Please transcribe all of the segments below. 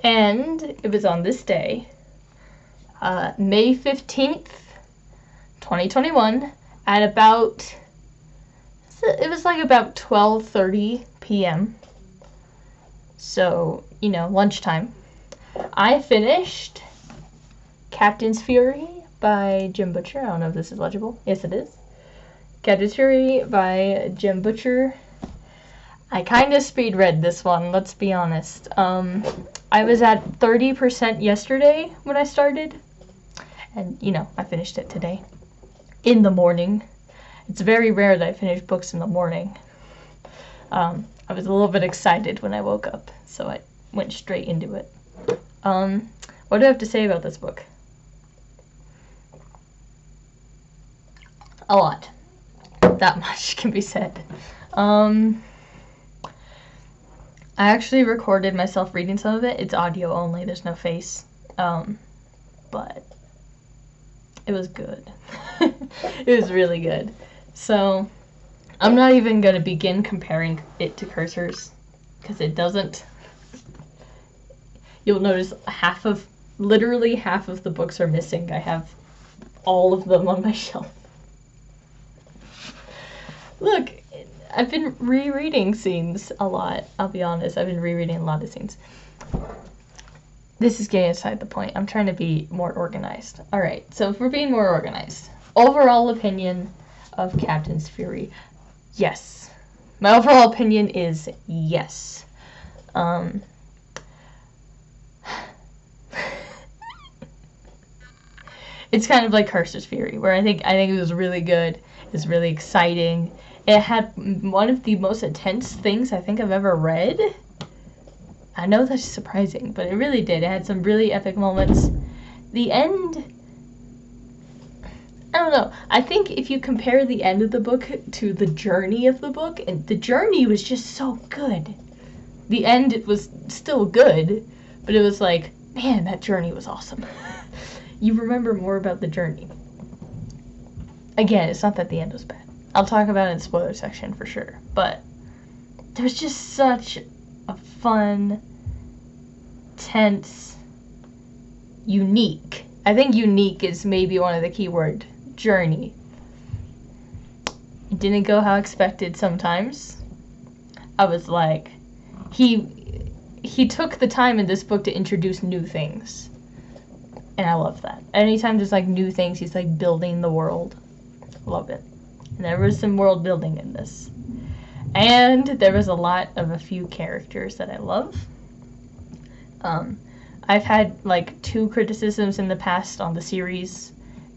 And it was on this day, May 15th, 2021, at about, it was like about 12:30 p.m. So, you know, lunchtime. I finished Captain's Fury by Jim Butcher. I don't know if this is legible. Yes, it is. Captain's Fury by Jim Butcher. I kind of speed read this one, let's be honest. I was at 30% yesterday when I started. And, you know, I finished it today. In the morning. It's very rare that I finish books in the morning. I was a little bit excited when I woke up, so I went straight into it. What do I have to say about this book? A lot. That much can be said. I actually recorded myself reading some of it. It's audio only, there's no face. But it was good. It was really good. So, I'm not even going to begin comparing it to Cursors, because it doesn't. You'll notice literally half of the books are missing. I have all of them on my shelf. Look, I've been rereading scenes a lot, I'll be honest. I've been rereading a lot of scenes. This is getting aside the point. I'm trying to be more organized. Alright, so if we're being more organized. Overall opinion of Captain's Fury. Yes. My overall opinion is yes. It's kind of like Cursor's Fury, where I think it was really good. It's really exciting. It had one of the most intense things I think I've ever read. I know that's surprising, but it really did. It had some really epic moments. The end, I don't know. I think if you compare the end of the book to the journey of the book, and the journey was just so good. The end was still good, but it was like, man, that journey was awesome. You remember more about the journey. Again, it's not that the end was bad. I'll talk about it in the spoiler section for sure, but there was just such a fun, tense, unique. I think unique is maybe one of the key word. Journey. It didn't go how expected sometimes. I was like, he took the time in this book to introduce new things. And I love that. Anytime there's like new things, he's like building the world. Love it. And there was some world building in this. And there was a few characters that I love. I've had like 2 criticisms in the past on the series,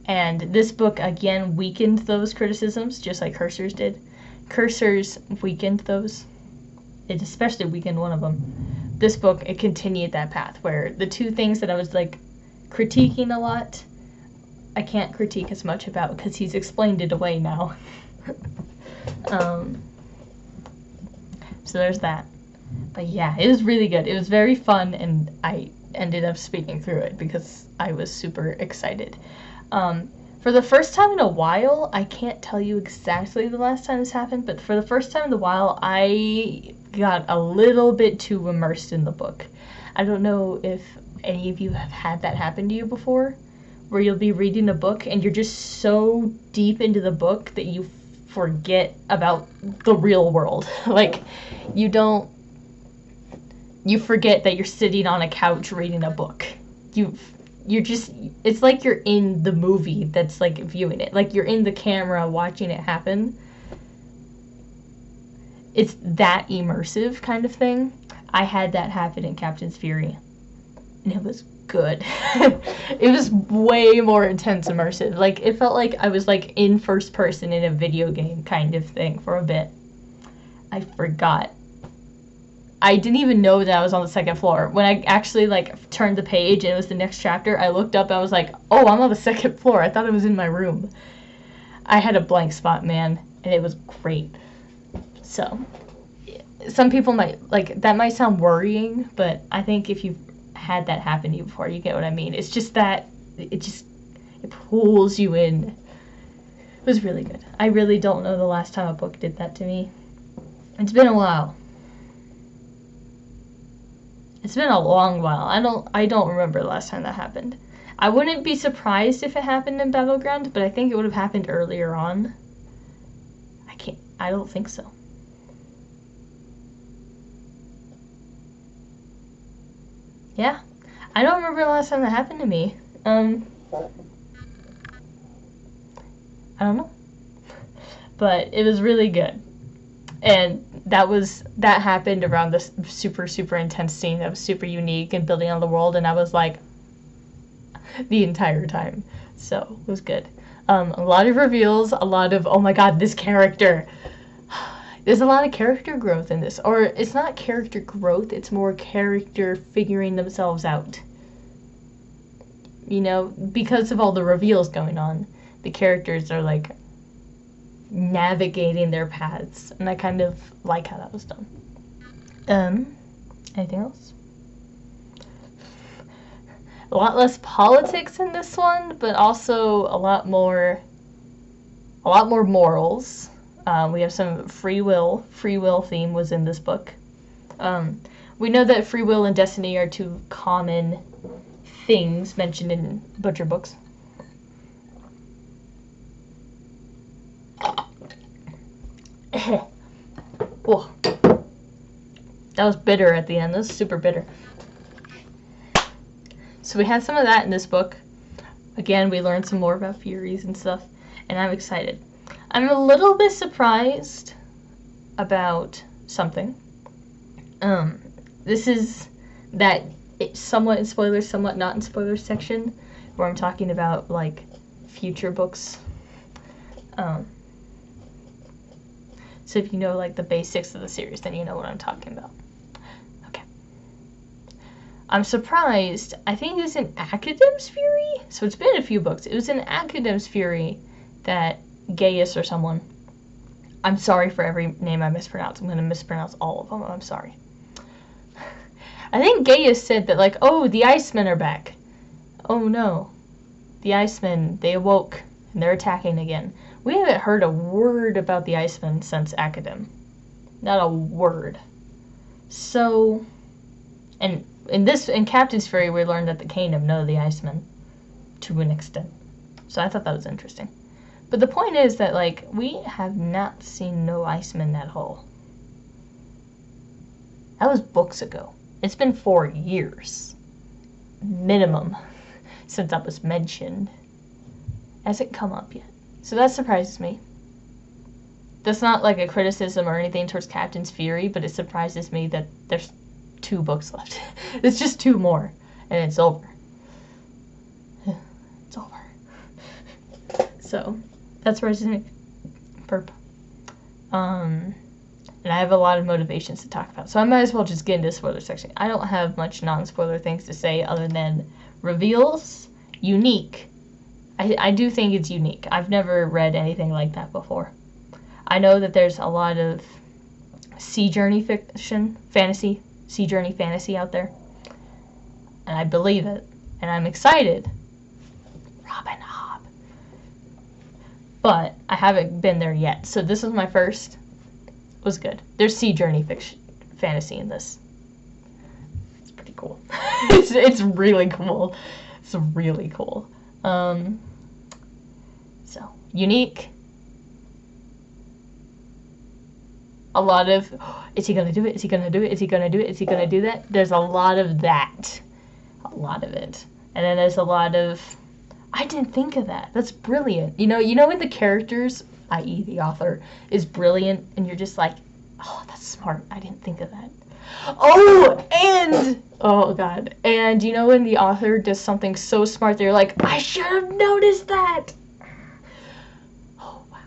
and this book again weakened those criticisms, just like Cursors did. Cursors weakened those. It especially weakened one of them. This book, it continued that path, where the 2 things that I was like critiquing a lot, I can't critique as much about because he's explained it away now. So there's that. But yeah, it was really good. It was very fun, and I ended up speaking through it because I was super excited. For the first time in a while, I can't tell you exactly the last time this happened, but for the first time in a while, I got a little bit too immersed in the book. I don't know if any of you have had that happen to you before, where you'll be reading a book and you're just so deep into the book that you forget about the real world. Like, you forget that you're sitting on a couch reading a book. You're just, it's like you're in the movie that's like viewing it. Like you're in the camera watching it happen. It's that immersive kind of thing. I had that happen in Captain's Fury, and it was good. It was way more intense immersive. Like, it felt like I was like in first person in a video game kind of thing for a bit. I forgot. I didn't even know that I was on the 2nd floor. When I actually like turned the page and it was the next chapter, I looked up and I was like, oh, I'm on the 2nd floor. I thought it was in my room. I had a blank spot, man, and it was great. So, some people might, like, that might sound worrying, but I think if you've had that happen to you before, you get what I mean. It's just that, it pulls you in. It was really good. I really don't know the last time a book did that to me. It's been a while. It's been a long while. I don't remember the last time that happened. I wouldn't be surprised if it happened in Battleground, but I think it would have happened earlier on. I don't think so. Yeah. I don't remember the last time that happened to me. I don't know. But it was really good. And that happened around this super, super intense scene that was super unique and building on the world, and I was like the entire time. So it was good. A lot of reveals, a lot of, oh my god, this character. There's a lot of character growth in this. Or it's not character growth, it's more character figuring themselves out. You know, because of all the reveals going on, the characters are like navigating their paths, and I kind of like how that was done. Anything else? A lot less politics in this one, but also a lot more morals. We have some free will theme was in this book. We know that free will and destiny are two common things mentioned in butcher books. Oh, that was bitter at the end. That was super bitter. So we had some of that in this book. Again, we learned some more about Furies and stuff, and I'm excited. I'm a little bit surprised about something. This is that it's somewhat in spoilers, somewhat not in spoilers section, where I'm talking about, like, future books. So if you know, like, the basics of the series, then you know what I'm talking about. Okay. I'm surprised. I think it was in Academ's Fury? So it's been a few books. It was in Academ's Fury that Gaius or someone. I'm sorry for every name I mispronounce. I'm going to mispronounce all of them. I'm sorry. I think Gaius said that, like, oh, the Icemen are back. Oh, no. The Icemen, they awoke, and they're attacking again. We haven't heard a word about the Icemen since Academ. Not a word. So, and in Captain's Fury, we learned that the Kingdom know the Icemen to an extent. So I thought that was interesting. But the point is that, like, we have not seen no Icemen at all. That was books ago. It's been 4 years. Minimum. Since that was mentioned. Hasn't come up yet. So that surprises me. That's not like a criticism or anything towards Captain's Fury, but it surprises me that there's 2 books left. It's just 2 more, and it's over. It's over. So, that surprises me. Burp. And I have a lot of motivations to talk about, so I might as well just get into the spoiler section. I don't have much non-spoiler things to say other than reveals, unique. I do think it's unique. I've never read anything like that before. I know that there's a lot of sea journey fiction, fantasy, sea journey fantasy out there. And I believe it. And I'm excited. Robin Hobb. But I haven't been there yet. So this was my first. It was good. There's sea journey fiction, fantasy in this. It's pretty cool. It's really cool. It's really cool. So, unique. A lot of, is he going to do it? Is he going to do it? Is he going to do it? Is he going to do that? There's a lot of that. A lot of it. And then there's a lot of, I didn't think of that. That's brilliant. You know when the characters, i.e. the author, is brilliant and you're just like, oh, that's smart. I didn't think of that. Oh god. And you know when the author does something so smart, they're like, I should have noticed that. Oh, wow.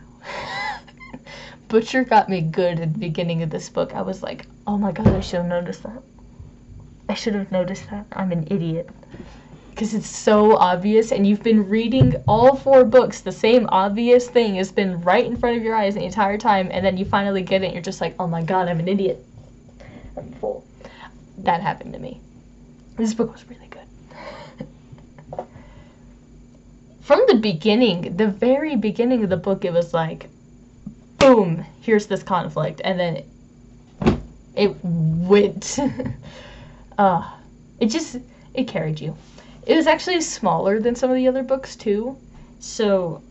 Butcher got me good at the beginning of this book. I was like, oh my god, I should have noticed that. I should have noticed that. I'm an idiot. Because it's so obvious, and you've been reading all 4 books. The same obvious thing has been right in front of your eyes the entire time, and then you finally get it, and you're just like, oh my god, I'm an idiot. I'm full. That happened to me. This book was really good. From the beginning, the very beginning of the book, it was like, boom, here's this conflict, and then it went. It carried you. It was actually smaller than some of the other books too, so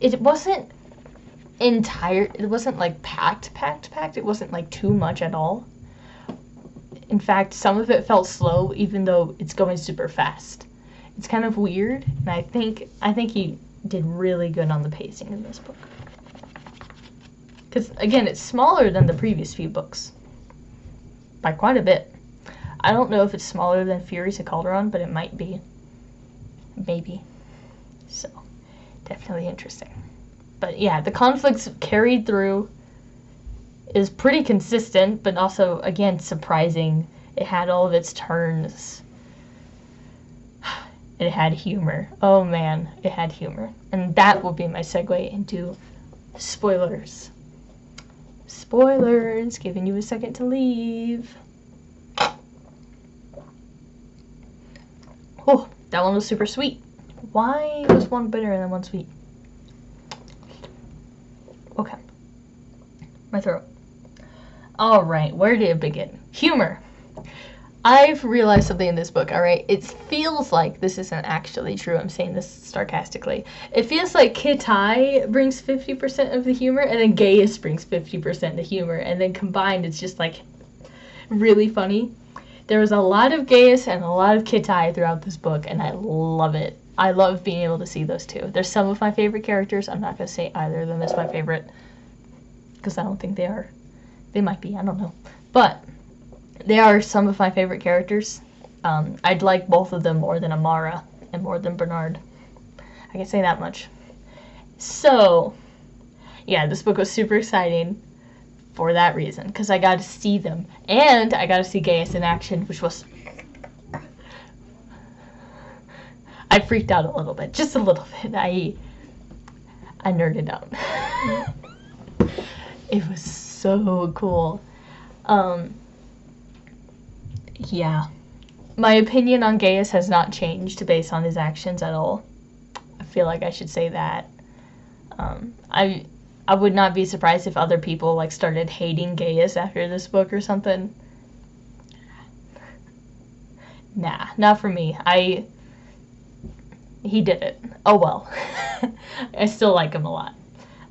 it wasn't it wasn't like packed. It wasn't like too much at all. In fact, some of it felt slow even though it's going super fast. It's kind of weird, and I think he did really good on the pacing in this book. Because, again, it's smaller than the previous few books. By quite a bit. I don't know if it's smaller than Furies of Calderon, but it might be. Maybe. So, definitely interesting. But yeah, the conflicts carried through is pretty consistent, but also, again, surprising. It had all of its turns. It had humor. Oh man, it had humor. And that will be my segue into spoilers. Spoilers, giving you a second to leave. Oh, that one was super sweet. Why was one bitter and then one sweet? Okay. My throat. Alright, where did it begin? Humor. I've realized something in this book, alright? It feels like, this isn't actually true, I'm saying this sarcastically. It feels like Kitai brings 50% of the humor, and then Gaius brings 50% of the humor, and then combined it's just like really funny. There was a lot of Gaius and a lot of Kitai throughout this book, and I love it. I love being able to see those two. They're some of my favorite characters. I'm not going to say either of them is my favorite, because I don't think they are. They might be, I don't know. But they are some of my favorite characters. I'd like both of them more than Amara and more than Bernard. I can say that much. So, yeah, this book was super exciting for that reason, because I got to see them. And I got to see Gaius in action, which was... I freaked out a little bit, just a little bit. I nerded out. It was so cool. Yeah. My opinion on Gaius has not changed based on his actions at all. I feel like I should say that. I would not be surprised if other people like started hating Gaius after this book or something. Nah, not for me. He did it. Oh well. I still like him a lot.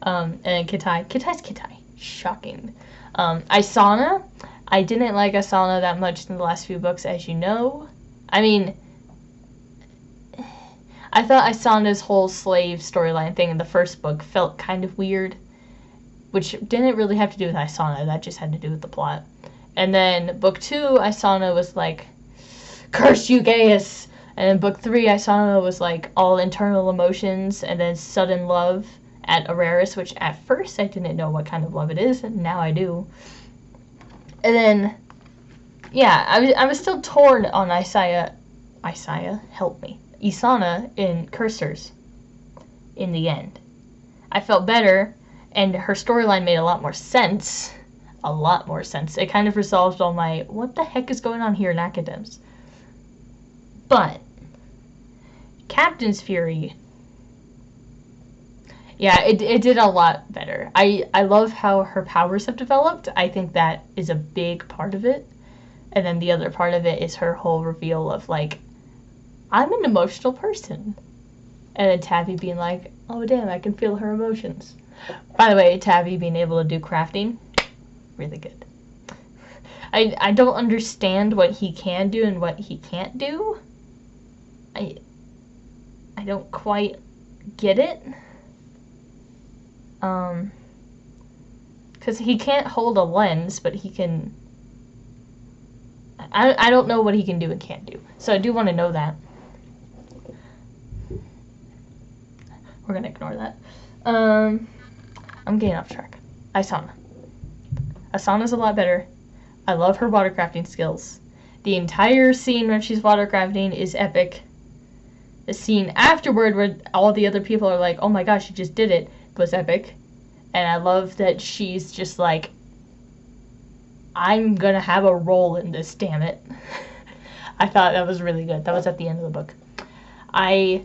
And Kitai's Kitai. Shocking. Isana. I didn't like Asana that much in the last few books, as you know. I mean, I thought Asana's whole slave storyline thing in the first book felt kind of weird, which didn't really have to do with Asana, that just had to do with the plot. And then book 2, Asana was like, curse you, Gaius! And in book 3, Asana was like all internal emotions and then sudden love at Araris, which at first I didn't know what kind of love it is, and now I do. And then, yeah, I was still torn on Isana, help me, Isana in Cursors in the end. I felt better, and her storyline made a lot more sense. A lot more sense. It kind of resolved all my, what the heck is going on here in Academs? But, Captain's Fury, yeah, it did a lot better. I love how her powers have developed. I think that is a big part of it. And then the other part of it is her whole reveal of, like, I'm an emotional person. And then Tabby being like, oh, damn, I can feel her emotions. By the way, Tabby being able to do crafting, really good. I don't understand what he can do and what he can't do. I don't quite get it. Because he can't hold a lens, but he can... I don't know what he can do and can't do. So I do want to know that. We're going to ignore that. I'm getting off track. Asana. Asana's a lot better. I love her watercrafting skills. The entire scene when she's watercrafting is epic. The scene afterward where all the other people are like, oh my gosh, you just did it, was epic. And I love that she's just like, I'm gonna have a role in this, damn it. I thought that was really good. That was at the end of the book. I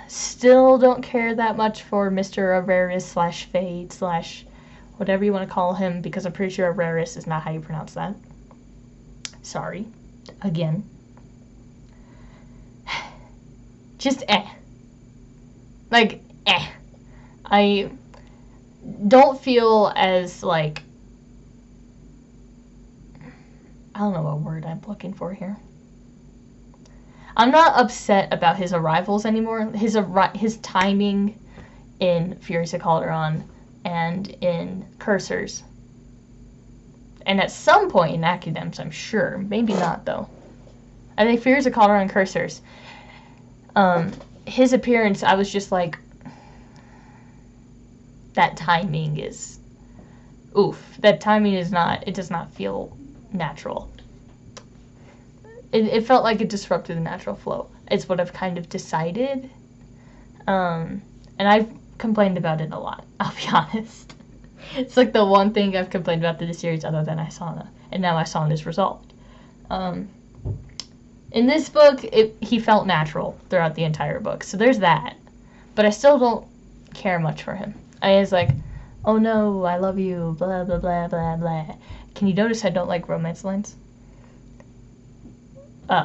still don't care that much for Mr. Araris / Fade / whatever you want to call him, because I'm pretty sure Araris is not how you pronounce that. Sorry. just, again, just Like, I don't feel as, like, I don't know what word I'm looking for here. I'm not upset about his arrivals anymore. His timing in Furies of Calderon and in Cursors. And at some point in Academ's, I'm sure. Maybe not, though. I think Furies of Calderon and Cursors. His appearance, I was just like, that timing is, oof. That timing is not, it does not feel natural. It felt like it disrupted the natural flow. It's what I've kind of decided. And I've complained about it a lot, I'll be honest. It's like the one thing I've complained about the series other than Isana. And now Isana is resolved. In this book, he felt natural throughout the entire book. So there's that. But I still don't care much for him. I was like, oh no, I love you, blah, blah, blah, blah, blah. Can you notice I don't like romance lines?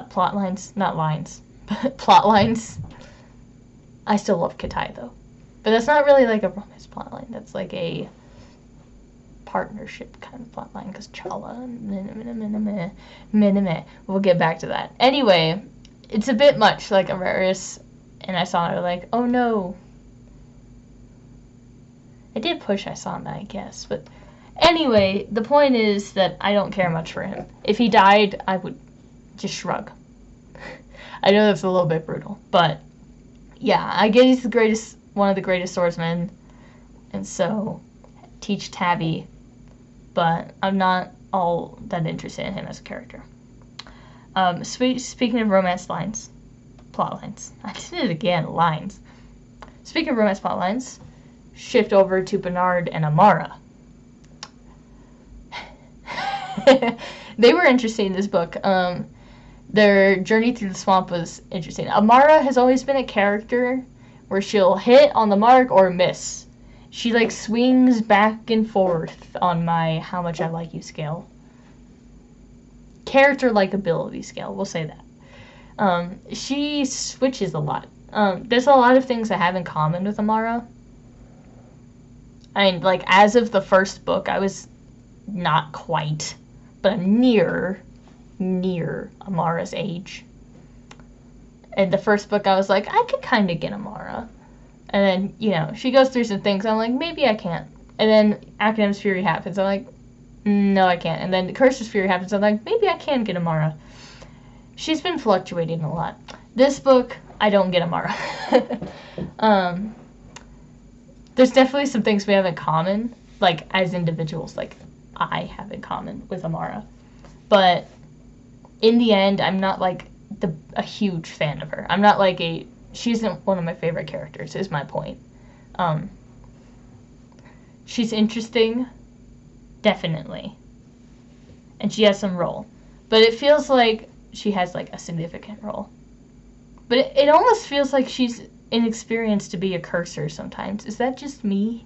Plot lines, not lines, but plot lines. I still love Katai though, but that's not really like a romance plot line. That's like a partnership kind of plot line because Chala. We'll get back to that. Anyway, it's a bit much. Like Amaris and Isana are like, oh no. I did push Isana, I guess, but anyway, the point is that I don't care much for him. If he died, I would just shrug. I know that's a little bit brutal, but yeah, I get he's one of the greatest swordsmen, and so teach Tabby, but I'm not all that interested in him as a character. Speaking of romance lines, plot lines, I did it again, lines. Speaking of romance plot lines, shift over to Bernard and Amara. They were interesting in this book. Their journey through the swamp was interesting. Amara has always been a character where she'll hit on the mark or miss. She like swings back and forth on my how much I like you scale. Character likability scale, we'll say that. She switches a lot. There's a lot of things I have in common with Amara. I mean, like, as of the first book, I was not quite, but near Amara's age. In the first book, I was like, I could kind of get Amara. And then, you know, she goes through some things, I'm like, maybe I can't. And then Academ's Fury happens, I'm like, no, I can't. And then Curse's Fury happens, I'm like, maybe I can get Amara. She's been fluctuating a lot. This book, I don't get Amara. There's definitely some things we have in common, like, as individuals, like, I have in common with Amara. But in the end, I'm not, like, a huge fan of her. I'm not, like, she isn't one of my favorite characters, is my point. She's interesting, definitely. And she has some role. But it feels like she has, like, a significant role. But it almost feels like she's inexperienced to be a cursor sometimes. Is that just me?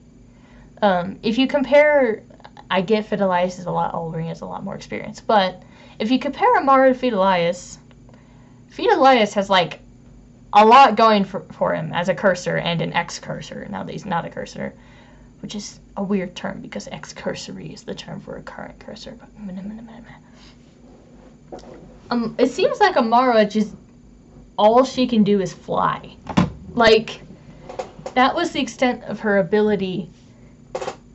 If you compare, I get Fidelius is a lot older and he has a lot more experience, but if you compare Amara to Fidelius has like a lot going for him as a cursor and an ex-cursor, now that he's not a cursor, which is a weird term because ex-cursory is the term for a current cursor. But it seems like Amara just, all she can do is fly. Like, that was the extent of her ability,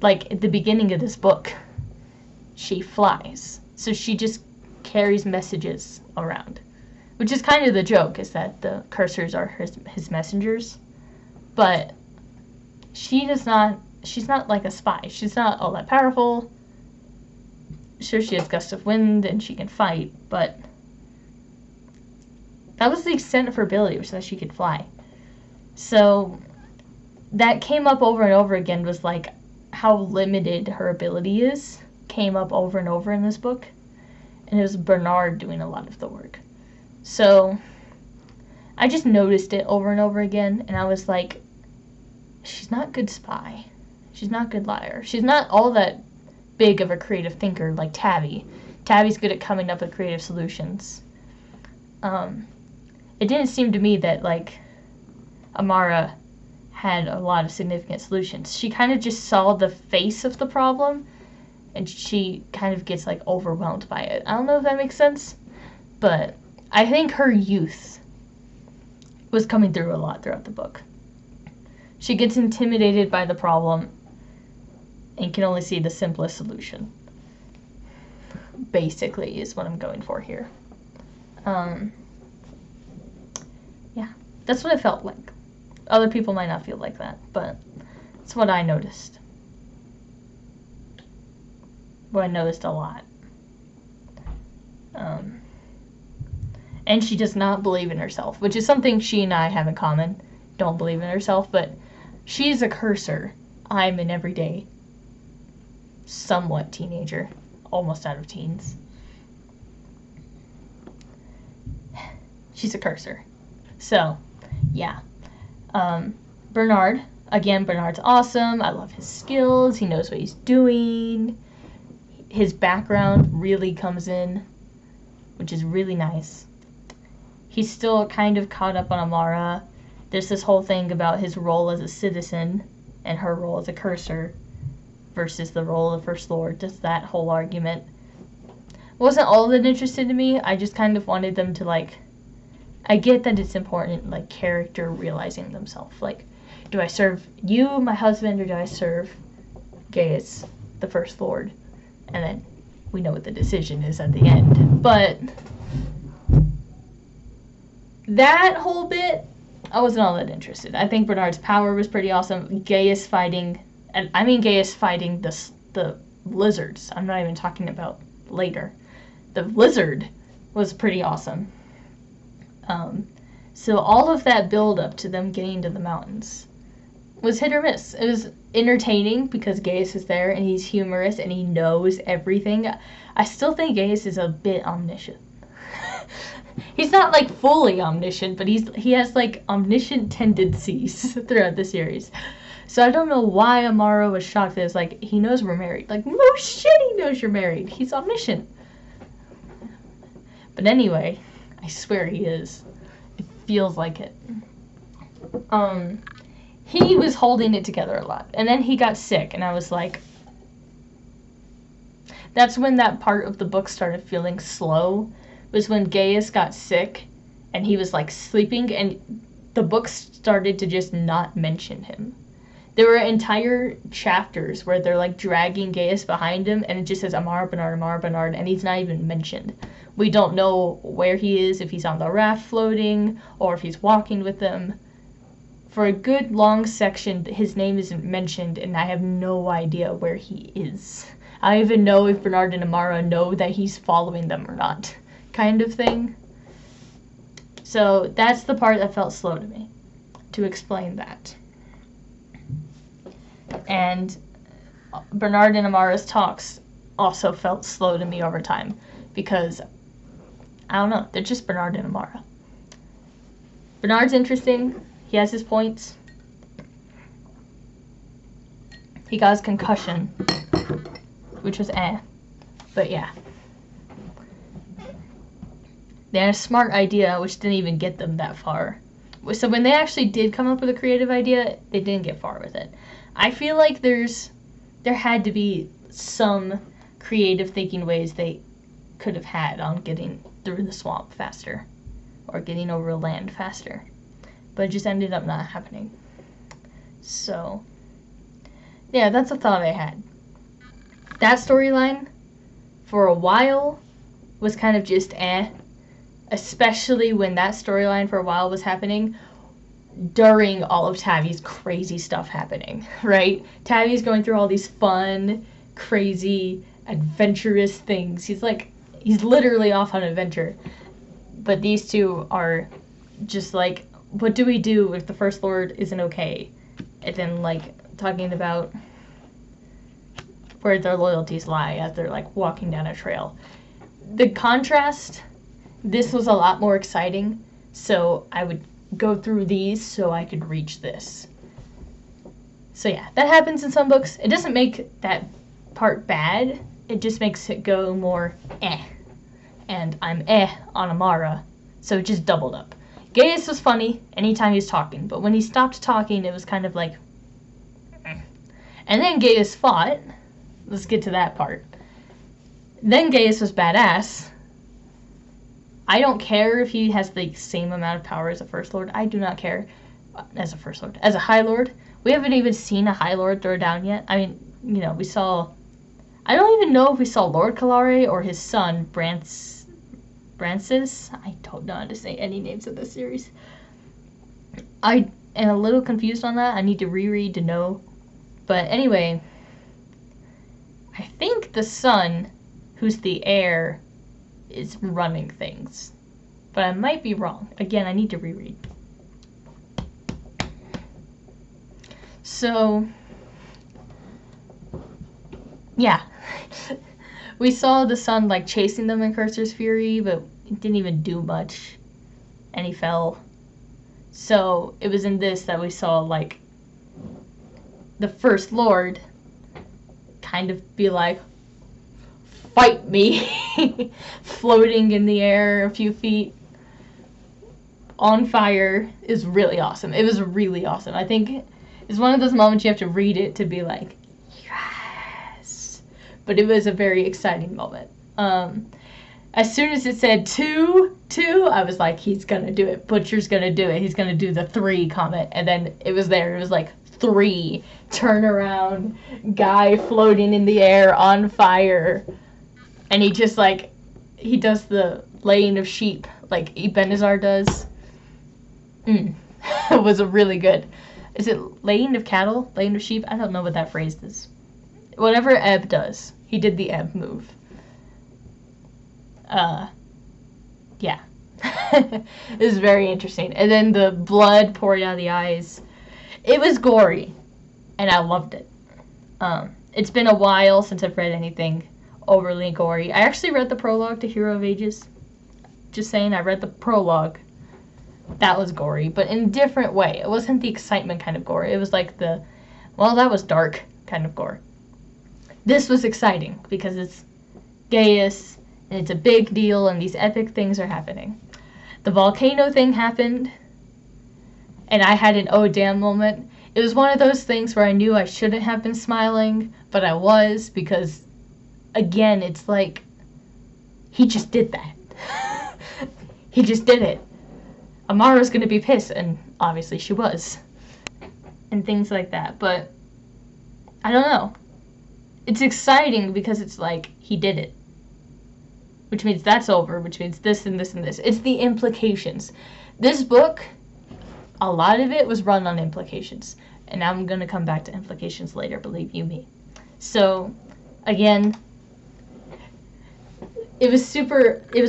like, at the beginning of this book. She flies. So she just carries messages around. Which is kind of the joke, is that the cursors are his messengers. But she's not like a spy. She's not all that powerful. Sure, she has gusts of wind and she can fight, but that was the extent of her ability, was that she could fly. So that came up over and over again, was like how limited her ability is, came up over and over in this book. And it was Bernard doing a lot of the work. So I just noticed it over and over again, and I was like, she's not good spy. She's not good liar. She's not all that big of a creative thinker like Tabby. Tabby's good at coming up with creative solutions. it didn't seem to me that, like, Amara had a lot of significant solutions. She kind of just saw the face of the problem, and she kind of gets, like, overwhelmed by it. I don't know if that makes sense, but I think her youth was coming through a lot throughout the book. She gets intimidated by the problem and can only see the simplest solution. Basically, is what I'm going for here. Yeah, that's what it felt like. Other people might not feel like that, but it's what I noticed. What I noticed a lot. And she does not believe in herself, which is something she and I have in common. Don't believe in herself, but she's a cursor. I'm an everyday, somewhat teenager, almost out of teens. She's a cursor. So, yeah. Bernard, again, Bernard's awesome. I love his skills. He knows what he's doing. His background really comes in, which is really nice. He's still kind of caught up on Amara. There's this whole thing about his role as a citizen and her role as a cursor versus the role of First Lord. Just that whole argument wasn't all that interested in me. I just kind of wanted them to, like, I get that it's important, like, character realizing themselves. Like, do I serve you, my husband, or do I serve Gaius, the First Lord? And then we know what the decision is at the end. But that whole bit, I wasn't all that interested. I think Bernard's power was pretty awesome. Gaius fighting, and I mean Gaius fighting the lizards. I'm not even talking about later. The lizard was pretty awesome. So all of that build up to them getting to the mountains was hit or miss. It was entertaining because Gaius is there and he's humorous and he knows everything. I still think Gaius is a bit omniscient. He's not, like, fully omniscient, but he has, like, omniscient tendencies throughout the series. So I don't know why Amara was shocked that it's like, he knows we're married. Like, no shit, he knows you're married. He's omniscient. But anyway, I swear he is. It feels like it. He was holding it together a lot. And then he got sick, and I was like... That's when that part of the book started feeling slow. Was when Gaius got sick, and he was, like, sleeping, and the book started to just not mention him. There were entire chapters where they're, like, dragging Gaius behind him, and it just says Amara Bernard, and he's not even mentioned. We don't know where he is, if he's on the raft floating, or if he's walking with them. For a good long section, his name isn't mentioned, and I have no idea where he is. I don't even know if Bernard and Amara know that he's following them or not, kind of thing. So that's the part that felt slow to me, to explain that. And Bernard and Amara's talks also felt slow to me over time, because, I don't know, they're just Bernard and Amara. Bernard's interesting. He has his points. He got his concussion, which was but yeah. They had a smart idea, which didn't even get them that far. So when they actually did come up with a creative idea, they didn't get far with it. I feel like there had to be some creative thinking ways they could have had on getting through the swamp faster, or getting over land faster. But it just ended up not happening. So, yeah, that's a thought I had. That storyline, for a while, was kind of just especially when that storyline for a while was happening during all of Tavi's crazy stuff happening, right? Tavi's going through all these fun, crazy, adventurous things. He's literally off on an adventure. But these two are just like, what do we do if the First Lord isn't okay? And then, like, talking about where their loyalties lie as they're, like, walking down a trail. The contrast, this was a lot more exciting, so I would go through these so I could reach this. So yeah, that happens in some books. It doesn't make that part bad, it just makes it go more And I'm on Amara, So it just doubled up. Gaius was funny anytime he was talking, but when he stopped talking, it was kind of like... And then Gaius fought. Let's get to that part. Then Gaius was badass. I don't care if he has the same amount of power as a First Lord. I do not care. As a First Lord. As a High Lord. We haven't even seen a High Lord throw down yet. I mean, you know, we saw... I don't even know if we saw Lord Calare or his son, Brancis. I don't know how to say any names of this series. I am a little confused on that. I need to reread to know. But anyway, I think the son, who's the heir, is running things. But I might be wrong. Again, I need to reread. So, yeah. We saw the son, like, chasing them in Cursor's Fury, but it didn't even do much. And he fell. So, it was in this that we saw, like, the First Lord kind of be like, fight me. Floating in the air a few feet. On fire is really awesome. It was really awesome. I think it's one of those moments you have to read it to be like, yes. But it was a very exciting moment. As soon as it said two, I was like, he's gonna do it. Butcher's gonna do it. He's gonna do the 3 comment. And then it was there. It was like 3. Turn around. Guy floating in the air on fire. And he just like, he does the laying of sheep like Ebenezar does. It was a really good. Is it laying of cattle? Laying of sheep? I don't know what that phrase is. Whatever Ebb does. He did the Ebb move. Yeah. It was very interesting. And then the blood pouring out of the eyes. It was gory. And I loved it. It's been a while since I've read anything overly gory. I actually read the prologue to Hero of Ages. Just saying, I read the prologue. That was gory, but in a different way. It wasn't the excitement kind of gore. It was like the, well, that was dark kind of gore. This was exciting because it's Gaius, and it's a big deal, and these epic things are happening. The volcano thing happened, and I had an oh damn moment. It was one of those things where I knew I shouldn't have been smiling, but I was, because, again, it's like, he just did that. He just did it. Amara's gonna be pissed, and obviously she was. And things like that, but I don't know. It's exciting because it's like, he did it. Which means that's over, which means this and this and this. It's the implications. This book, a lot of it was run on implications. And I'm gonna come back to implications later, believe you me. So, again, it was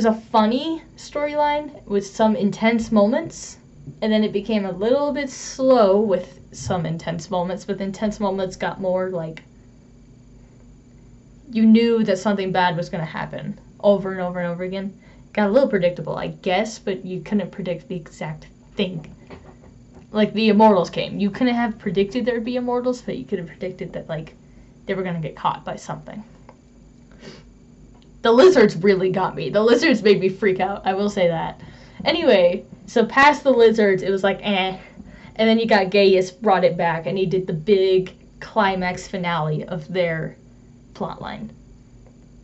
a funny storyline with some intense moments, and then it became a little bit slow with some intense moments, but the intense moments got more like, you knew that something bad was going to happen over and over and over again. Got a little predictable, I guess, but you couldn't predict the exact thing. Like the Immortals came. You couldn't have predicted there'd be Immortals, but you could have predicted that, like, they were going to get caught by something. The lizards really got me. The lizards made me freak out. I will say that. Anyway, so past the lizards, it was like, eh. And then you got Gaius brought it back, and he did the big climax finale of their plotline.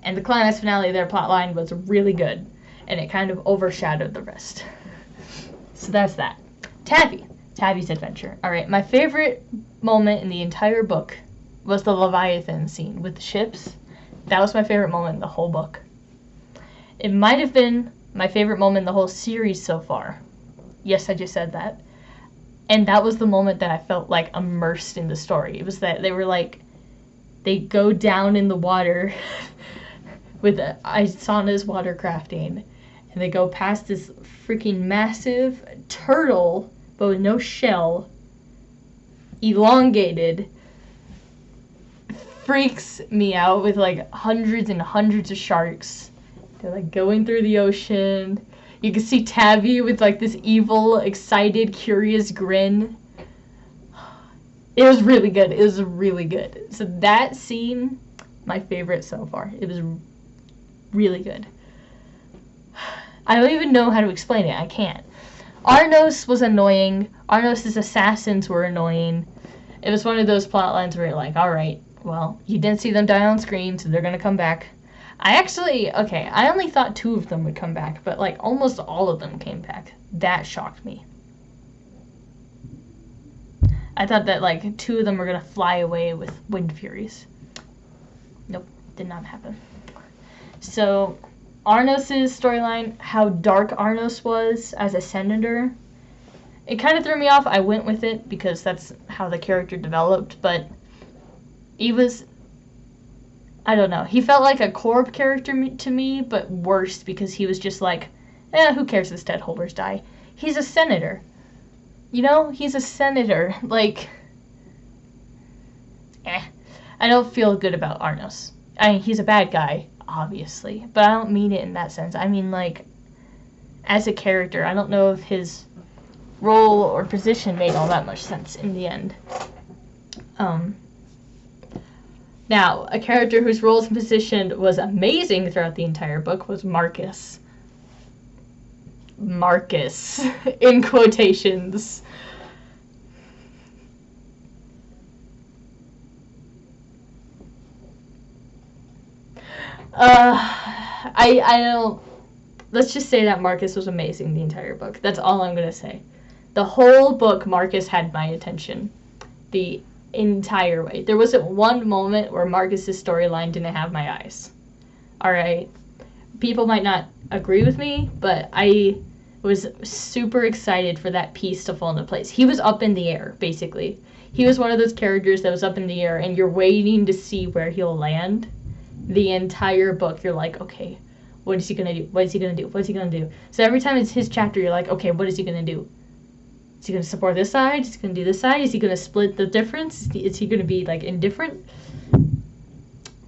And the climax finale of their plotline was really good, and it kind of overshadowed the rest. So that's that. Tabby's adventure. Alright, my favorite moment in the entire book was the Leviathan scene with the ships. That was my favorite moment in the whole book. It might have been my favorite moment in the whole series so far. Yes, I just said that. And that was the moment that I felt like immersed in the story. It was that they were like, they go down in the water with Isana's watercrafting, and they go past this freaking massive turtle, but with no shell, elongated. Freaks me out with like hundreds and hundreds of sharks. They're like going through the ocean. You can see Tabby with like this evil, excited, curious grin. It was really good. It was really good. So that scene, my favorite so far. It was really good. I don't even know how to explain it. I can't. Arnos was annoying. Arnos' assassins were annoying. It was one of those plot lines where you're like, all right, well, you didn't see them die on screen, so they're going to come back. I only thought 2 of them would come back, but like almost all of them came back. That shocked me. I thought that like 2 of them were going to fly away with wind furies. Nope, did not happen. So, Arnos' storyline, how dark Arnos was as a senator, it kind of threw me off. I went with it because that's how the character developed, but he was, I don't know, he felt like a Corp character to me, but worse because he was just like, who cares if dead holders die? He's a senator. You know, he's a senator. Like, I don't feel good about Arnos. I mean, he's a bad guy, obviously, but I don't mean it in that sense. I mean, like, as a character, I don't know if his role or position made all that much sense in the end. Now, a character whose role and position was amazing throughout the entire book was Marcus. Marcus, in quotations. I don't, let's just say that Marcus was amazing the entire book. That's all I'm gonna say. The whole book, Marcus had my attention the entire way. There wasn't one moment where Marcus's storyline didn't have my eyes. Alright? People might not agree with me, but I was super excited for that piece to fall into place. He was up in the air, basically. He was one of those characters that was up in the air, and you're waiting to see where he'll land. The entire book, you're like, okay, what is he gonna do? What is he gonna do? What is he gonna do? So every time it's his chapter, you're like, okay, what is he gonna do? Is he gonna support this side? Is he gonna do this side? Is he gonna split the difference? Is he gonna be like indifferent?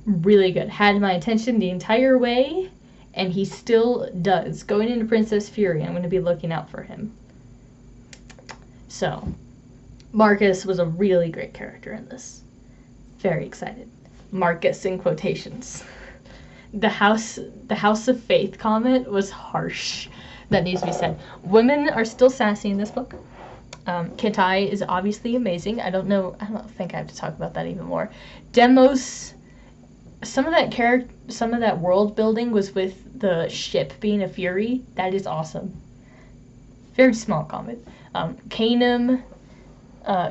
Really good. Had my attention the entire way, and he still does. Going into Princess Fury, I'm gonna be looking out for him. So, Marcus was a really great character in this. Very excited. Marcus in quotations. The House of Faith comment was harsh. That needs to be said. Women are still sassy in this book. Kitai is obviously amazing. I don't think I have to talk about that even more. Demos, some of that world building was with the ship being a Fury. That is awesome. Very small comment. Kanem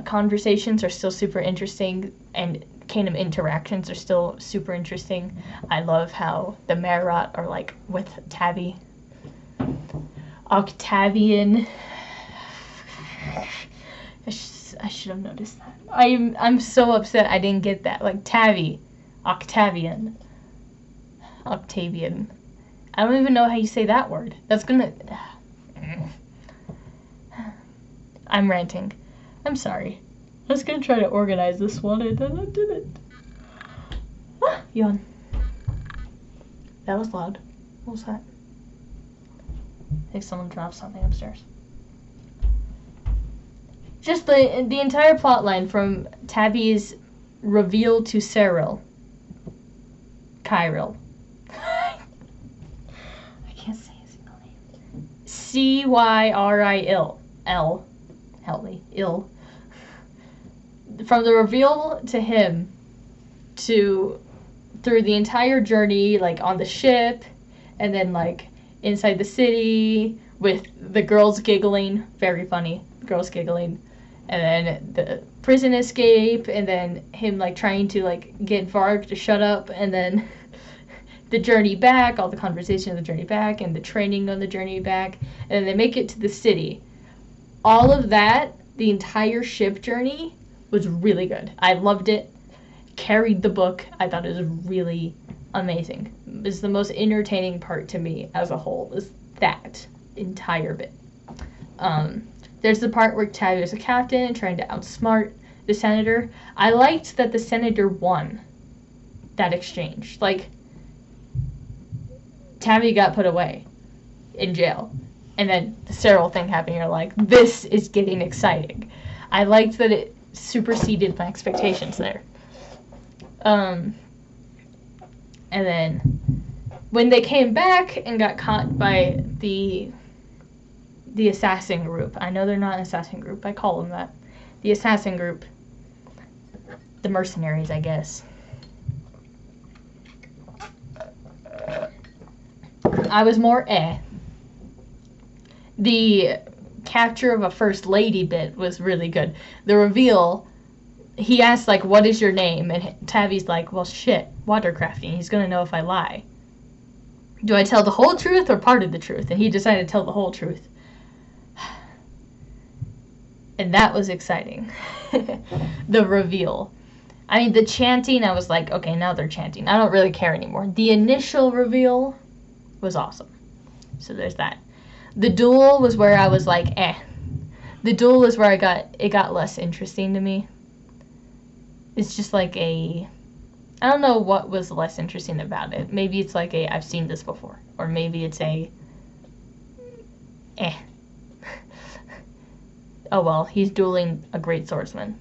conversations are still super interesting, and Kanem interactions are still super interesting. I love how the Marat are like with Tavi. Octavian. I should have noticed that. I'm so upset I didn't get that. Like Tavi. Octavian. Octavian. I don't even know how you say that word. That's gonna... I'm ranting. I'm sorry. I was gonna try to organize this one and then I didn't. Yawn. That was loud. What was that? I think someone dropped something upstairs. Just the entire plot line from Tavi's reveal to Cyril. Cyril. I can't say his single name. Cyril. L. Help me. Ill. From the reveal to him to through the entire journey, like on the ship, and then like inside the city with the girls giggling, very funny, girls giggling, and then the prison escape, and then him like trying to like get Varg to shut up, and then the journey back, all the conversation on the journey back, and the training on the journey back, and then they make it to the city. All of that, the entire ship journey was really good. I loved it. Carried the book. I thought it was really amazing. It was the most entertaining part to me as a whole, was that entire bit. There's the part where Tavi is a captain trying to outsmart the senator. I liked that the senator won that exchange. Like, Tavi got put away in jail. And then the Cyril thing happened. You're like, this is getting exciting. I liked that it superseded my expectations there. And then when they came back and got caught by the assassin group. I know they're not an assassin group. I call them that. The assassin group. The mercenaries, I guess. I was more The capture of a first lady bit was really good. The reveal, he asked, like, what is your name? And Tabby's like, well, shit, watercrafting. He's going to know if I lie. Do I tell the whole truth or part of the truth? And he decided to tell the whole truth. And that was exciting. The reveal. I mean, the chanting, I was like, okay, now they're chanting. I don't really care anymore. The initial reveal was awesome. So there's that. The duel was where I was like, The duel is where it got less interesting to me. It's just like I don't know what was less interesting about it. Maybe it's like I've seen this before. Or maybe it's oh well, he's dueling a great swordsman.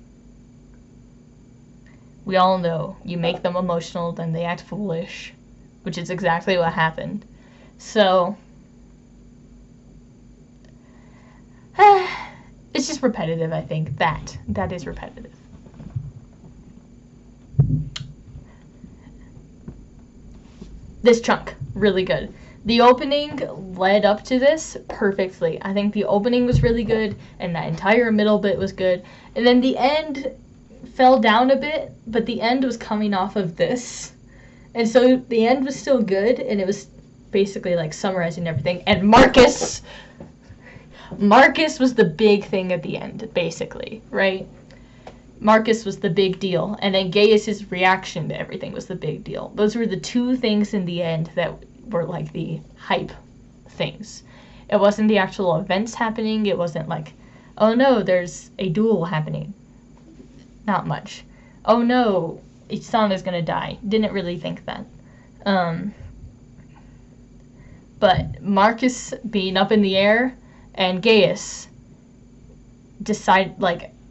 We all know, you make them emotional, then they act foolish. Which is exactly what happened. So, it's just repetitive, I think. That is repetitive. This chunk, really good. The opening led up to this perfectly. I think the opening was really good, and that entire middle bit was good. And then the end fell down a bit, but the end was coming off of this. And so the end was still good, and it was basically like summarizing everything. And Marcus was the big thing at the end, basically, right? Marcus was the big deal, and then Gaius's reaction to everything was the big deal. Those were the two things in the end that were like the hype things. It wasn't the actual events happening. It wasn't like, oh no, there's a duel happening. Not much. Oh no, Isana's gonna die. Didn't really think that. But Marcus being up in the air and Gaius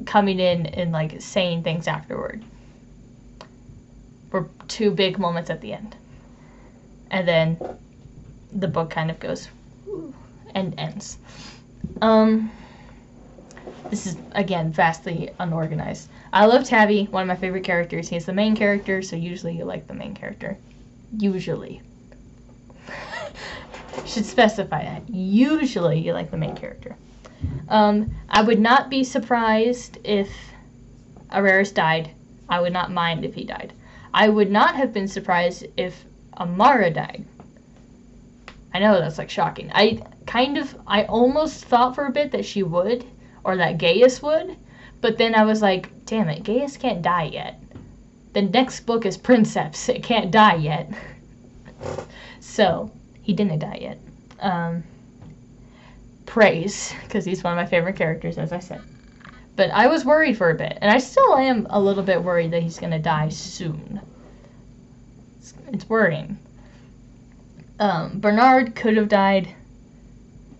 coming in and like saying things afterward were two big moments at the end. And then the book kind of goes and ends. This is, again, vastly unorganized. I love Tabby, one of my favorite characters. He's the main character, so usually you like the main character. Usually. Should specify that. Usually you like the main character. I would not be surprised if Araris died. I would not mind if he died. I would not have been surprised if Amara died. I know that's like shocking. I almost thought for a bit that she would, or that Gaius would, but then I was like, damn it, Gaius can't die yet. The next book is Princeps. It can't die yet. So, he didn't die yet. Praise, because he's one of my favorite characters, as I said. But I was worried for a bit, and I still am a little bit worried that he's going to die soon. It's worrying. Bernard could have died.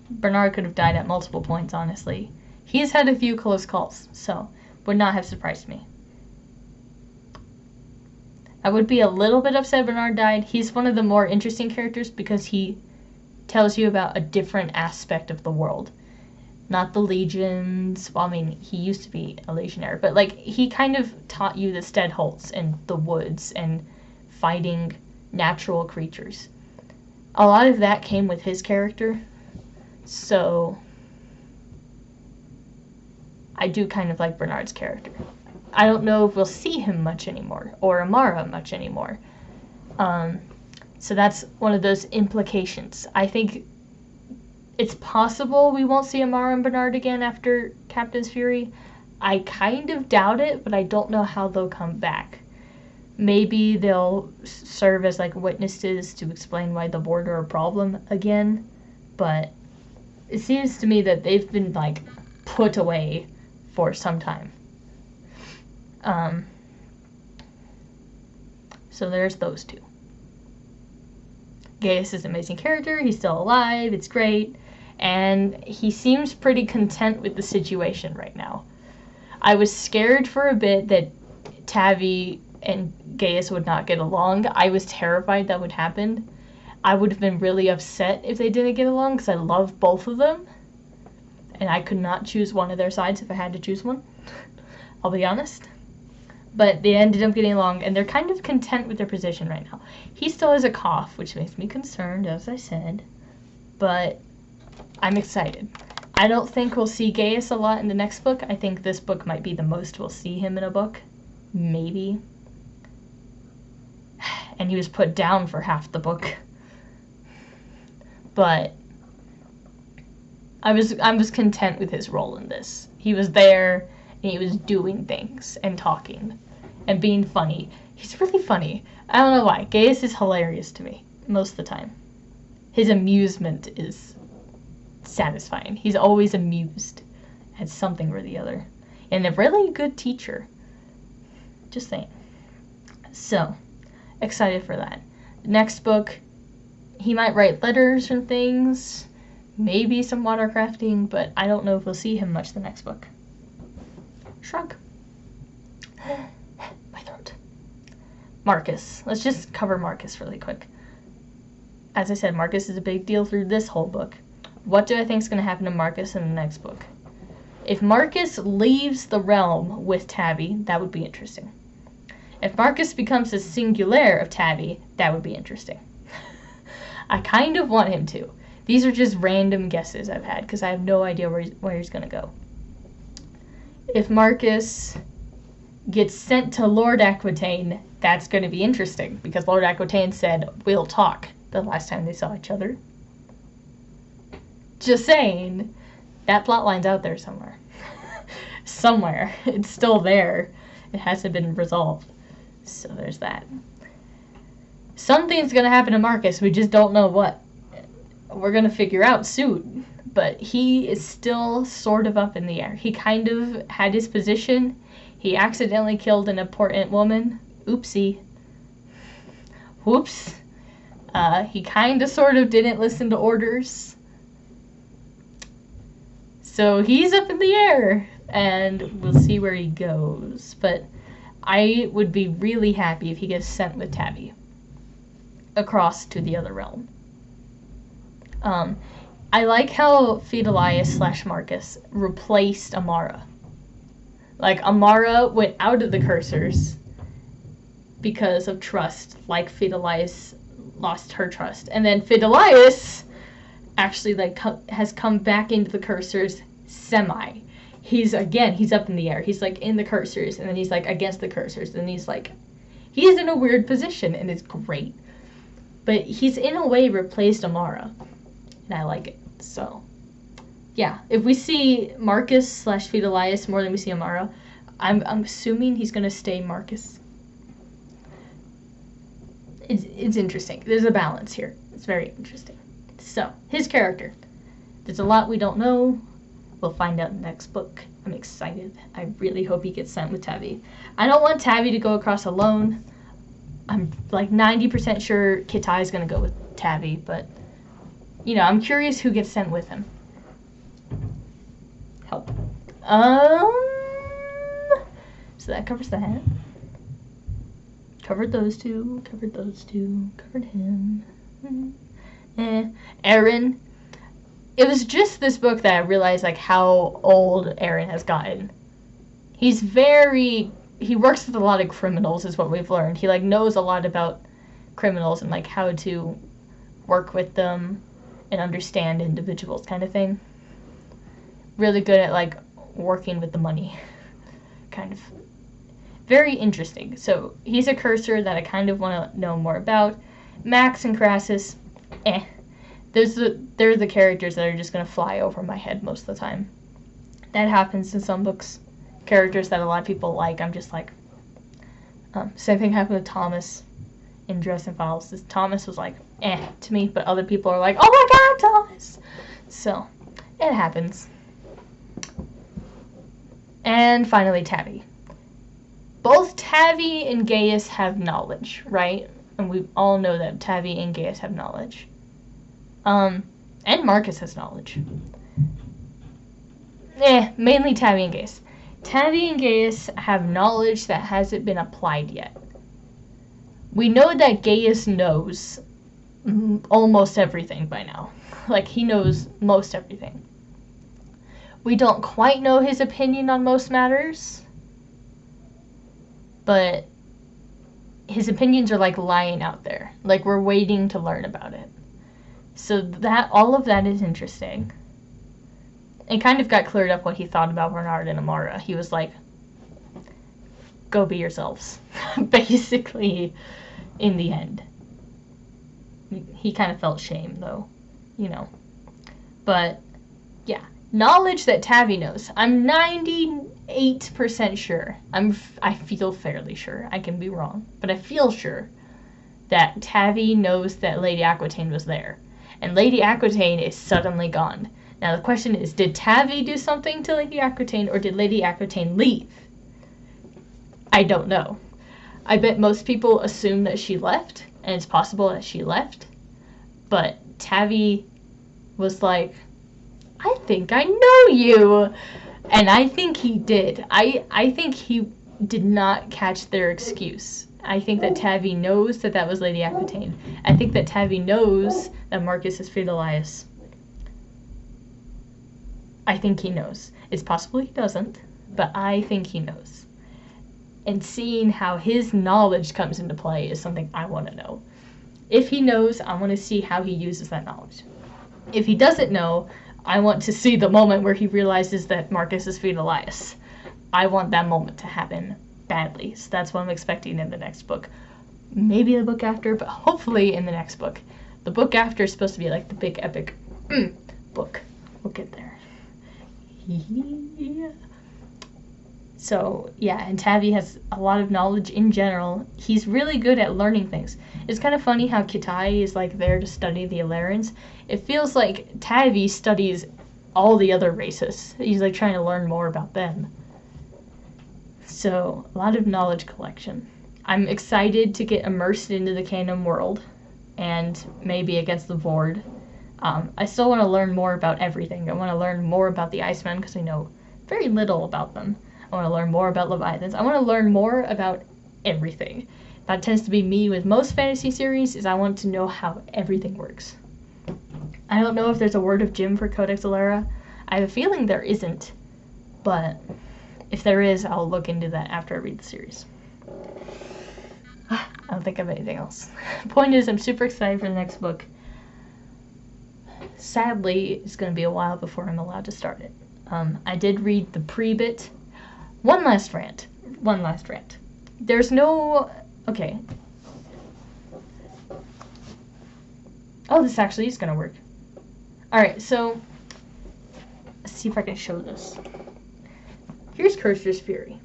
Bernard could have died at multiple points, honestly. He's had a few close calls, so would not have surprised me. I would be a little bit upset Bernard died. He's one of the more interesting characters because he tells you about a different aspect of the world. Not the legions. Well, I mean, he used to be a legionnaire, but like he kind of taught you the Steadholts and the woods and fighting natural creatures. A lot of that came with his character, so I do kind of like Bernard's character. I don't know if we'll see him much anymore, or Amara much anymore. So that's one of those implications. I think it's possible we won't see Amara and Bernard again after Captain's Fury. I kind of doubt it, but I don't know how they'll come back. Maybe they'll serve as like witnesses to explain why the board are a problem again, but it seems to me that they've been like put away for some time. So there's those two. Gaius is an amazing character. He's still alive. It's great. And he seems pretty content with the situation right now. I was scared for a bit that Tavi and Gaius would not get along. I was terrified that would happen. I would have been really upset if they didn't get along because I love both of them. And I could not choose one of their sides if I had to choose one. I'll be honest. But they ended up getting along, and they're kind of content with their position right now. He still has a cough, which makes me concerned, as I said. But I'm excited. I don't think we'll see Gaius a lot in the next book. I think this book might be the most we'll see him in a book. Maybe. And he was put down for half the book. But I was content with his role in this. He was there, and he was doing things, and talking, and being funny. He's really funny. I don't know why. Gaius is hilarious to me, most of the time. His amusement is satisfying. He's always amused at something or the other. And a really good teacher. Just saying. So, excited for that. Next book, he might write letters and things. Maybe some watercrafting, but I don't know if we'll see him much the next book. Shrug. My throat. Marcus. Let's just cover Marcus really quick. As I said, Marcus is a big deal through this whole book. What do I think is going to happen to Marcus in the next book? If Marcus leaves the realm with Tabby, that would be interesting. If Marcus becomes a singular of Tabby, that would be interesting. I kind of want him to. These are just random guesses I've had because I have no idea where he's going to go. If Marcus gets sent to Lord Aquitaine, that's going to be interesting because Lord Aquitaine said, "We'll talk," the last time they saw each other. Just saying, that plot line's out there somewhere. Somewhere. It's still there. It hasn't been resolved. So there's that. Something's going to happen to Marcus. We just don't know what. We're going to figure out soon. But he is still sort of up in the air. He kind of had his position. He accidentally killed an important woman. Oopsie. Whoops. He kind of sort of didn't listen to orders. So he's up in the air. And we'll see where he goes. But I would be really happy if he gets sent with Tabby across to the other realm. I like how Fidelius / Marcus replaced Amara. Like, Amara went out of the cursors because of trust, like Fidelius lost her trust. And then Fidelius actually, like, has come back into the cursors semi. He's up in the air. He's, like, in the cursors, and then he's, like, against the cursors, and he's in a weird position, and it's great. But he's, in a way, replaced Amara. And I like it. So, yeah. If we see Marcus / Fidelius more than we see Amara, I'm assuming he's going to stay Marcus. It's interesting. There's a balance here. It's very interesting. So, his character. There's a lot we don't know. We'll find out in the next book. I'm excited. I really hope he gets sent with Tabby. I don't want Tabby to go across alone. I'm like 90% sure Kitai is going to go with Tabby, but you know, I'm curious who gets sent with him. Help. So that covers that. Covered those two. Covered those two. Covered him. Aaron. It was just this book that I realized, like, how old Aaron has gotten. He works with a lot of criminals, is what we've learned. He, like, knows a lot about criminals and, like, how to work with them and understand individuals kind of thing. Really good at, like, working with the money. Kind of. Very interesting. So, he's a cursor that I kind of want to know more about. Max and Crassus, They're the characters that are just going to fly over my head most of the time. That happens in some books. Characters that a lot of people like, I'm just like... same thing happened with Thomas in Dress and Files. Thomas was like, to me, but other people are like, oh my god, Thomas! So, it happens. And finally, Tabby. Both Tabby and Gaius have knowledge, right? And we all know that Tabby and Gaius have knowledge. And Marcus has knowledge. Mainly Tabby and Gaius. Tabby and Gaius have knowledge that hasn't been applied yet. We know that Gaius knows almost everything by now. Like, he knows most everything. We don't quite know his opinion on most matters, but his opinions are like lying out there. Like, we're waiting to learn about it. So that, all of that is interesting. It kind of got cleared up what he thought about Bernard and Amara. He was like, go be yourselves, basically, in the end. He kind of felt shame, though, you know. But, yeah. Knowledge that Tavi knows. I'm 98% sure. I feel fairly sure. I can be wrong. But I feel sure that Tavi knows that Lady Aquitaine was there. And Lady Aquitaine is suddenly gone. Now the question is, did Tavi do something to Lady Aquitaine, or did Lady Aquitaine leave? I don't know. I bet most people assume that she left, and it's possible that she left. But Tavi was like, I think I know you. And I think he did. I think he did not catch their excuse. I think that Tavi knows that that was Lady Aquitaine. I think that Tavi knows that Marcus is Fidelius. I think he knows. It's possible he doesn't, but I think he knows. And seeing how his knowledge comes into play is something I want to know. If he knows, I want to see how he uses that knowledge. If he doesn't know, I want to see the moment where he realizes that Marcus is Fidelius. I want that moment to happen badly. So that's what I'm expecting in the next book. Maybe the book after, but hopefully in the next book. The book after is supposed to be like the big epic book. We'll get there. Yeah. So, yeah, and Tavi has a lot of knowledge in general. He's really good at learning things. It's kind of funny how Kitai is, like, there to study the Alarans. It feels like Tavi studies all the other races. He's, like, trying to learn more about them. So, a lot of knowledge collection. I'm excited to get immersed into the canon world, and maybe against the Vord. I still want to learn more about everything. I want to learn more about the Icemen, because I know very little about them. I want to learn more about Leviathans. I want to learn more about everything. That tends to be me with most fantasy series, is I want to know how everything works. I don't know if there's a Word of Jim for Codex Alera. I have a feeling there isn't, but if there is, I'll look into that after I read the series. I don't think I have anything else. Point is, I'm super excited for the next book. Sadly, it's going to be a while before I'm allowed to start it. I did read the pre-bit. One last rant. There's no... Okay. Oh, this actually is going to work. Alright, so... Let's see if I can show this. Here's Cursor's Fury.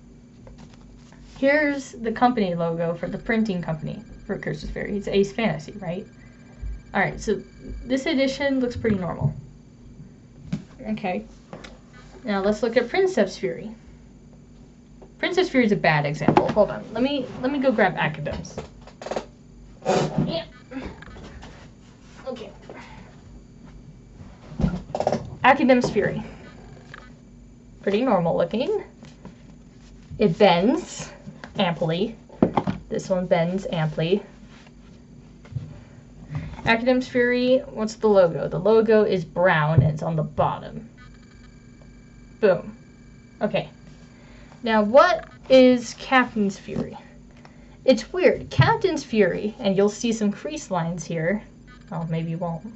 Here's the company logo for the printing company for Cursor's Fury. It's Ace Fantasy, right? Alright, so this edition looks pretty normal. Okay. Now let's look at Princeps Fury. Princess Fury is a bad example. Hold on. Let me go grab Academ's. Yeah. Okay. Academ's Fury. Pretty normal looking. It bends amply. This one bends amply. Academ's Fury, what's the logo? The logo is brown and it's on the bottom. Boom. Okay. Now, what is Captain's Fury? It's weird. Captain's Fury, and you'll see some crease lines here. Oh, maybe you won't.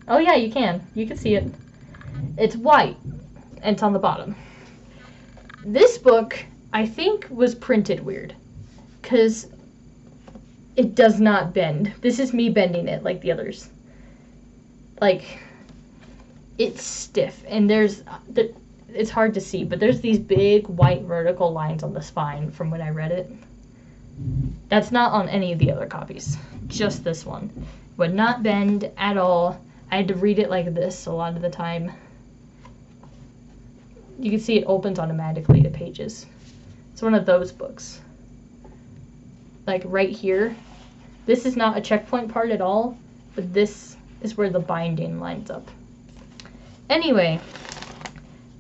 Oh, yeah, you can. You can see it. It's white, and it's on the bottom. This book, I think, was printed weird, because it does not bend. This is me bending it like the others. Like, it's stiff, and it's hard to see, but there's these big white vertical lines on the spine from when I read it. That's not on any of the other copies, just this one. Would not bend at all. I had to read it like this a lot of the time. You can see it opens automatically to pages. It's one of those books. Like right here, this is not a checkpoint part at all, but this is where the binding lines up. Anyway,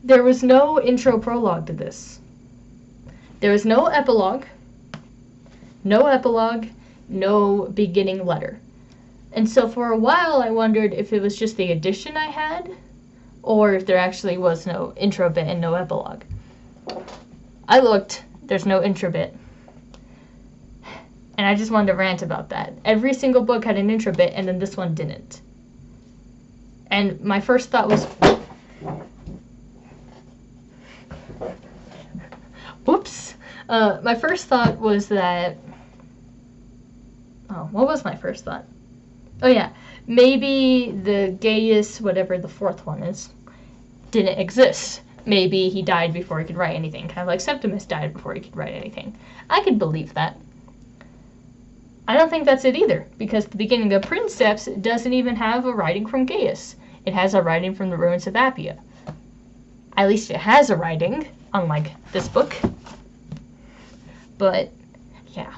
there was no intro prologue to this. There was no epilogue, no beginning letter. And so for a while I wondered if it was just the edition I had, or if there actually was no intro bit and no epilogue. I looked, there's no intro bit. And I just wanted to rant about that. Every single book had an intro bit, and then this one didn't. And my first thought was, whoops. My first thought was that, what was my first thought? Oh yeah, maybe the Gaius, whatever the fourth one is, didn't exist. Maybe he died before he could write anything, kind of like Septimus died before he could write anything. I could believe that. I don't think that's it either, because the beginning of Princeps doesn't even have a writing from Gaius. It has a writing from the ruins of Appia. At least it has a writing, unlike this book. But, yeah.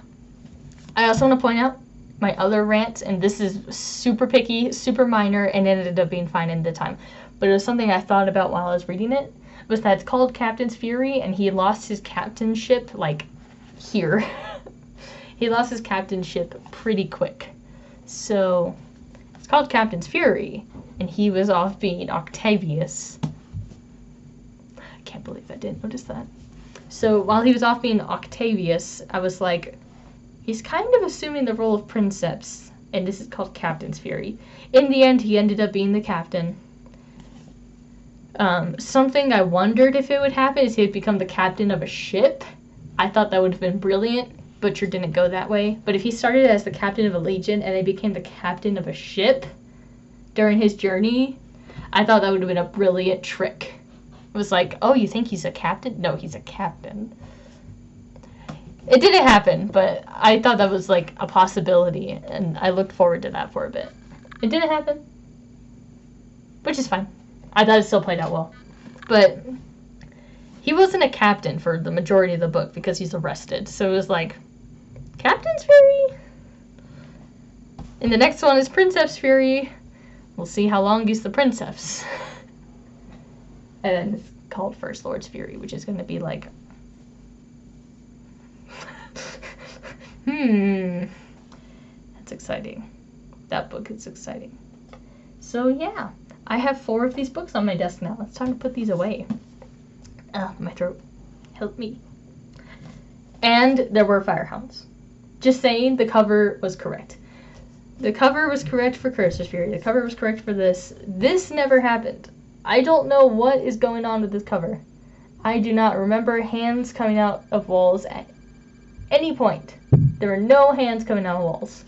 I also want to point out my other rant, and this is super picky, super minor, and it ended up being fine in the time. But it was something I thought about while I was reading it, was that it's called Captain's Fury, and he lost his captainship, like, here. He lost his captainship pretty quick. So, it's called Captain's Fury, and he was off being Octavius. I can't believe I didn't notice that. So, while he was off being Octavius, I was like, he's kind of assuming the role of Princeps, and this is called Captain's Fury. In the end, he ended up being the captain. Something I wondered if it would happen is he'd become the captain of a ship. I thought that would have been brilliant. Butcher didn't go that way. But if he started as the captain of a legion and then became the captain of a ship during his journey, I thought that would have been a brilliant trick. It was like, oh, you think he's a captain? No, he's a captain. It didn't happen, but I thought that was like a possibility, and I looked forward to that for a bit. It didn't happen, which is fine. I thought it still played out well. But he wasn't a captain for the majority of the book because he's arrested. So it was like, Captain's Fury? And the next one is Princeps Fury. We'll see how long he's the Princeps. And then it's called First Lord's Fury, which is going to be like, that's exciting. That book is exciting. So yeah, I have 4 of these books on my desk now. It's time to put these away. My throat. Help me. And there were firehounds. Just saying, the cover was correct. The cover was correct for Cursor's Fury. The cover was correct for this. This never happened. I don't know what is going on with this cover. I do not remember hands coming out of walls at any point. There were no hands coming out of walls.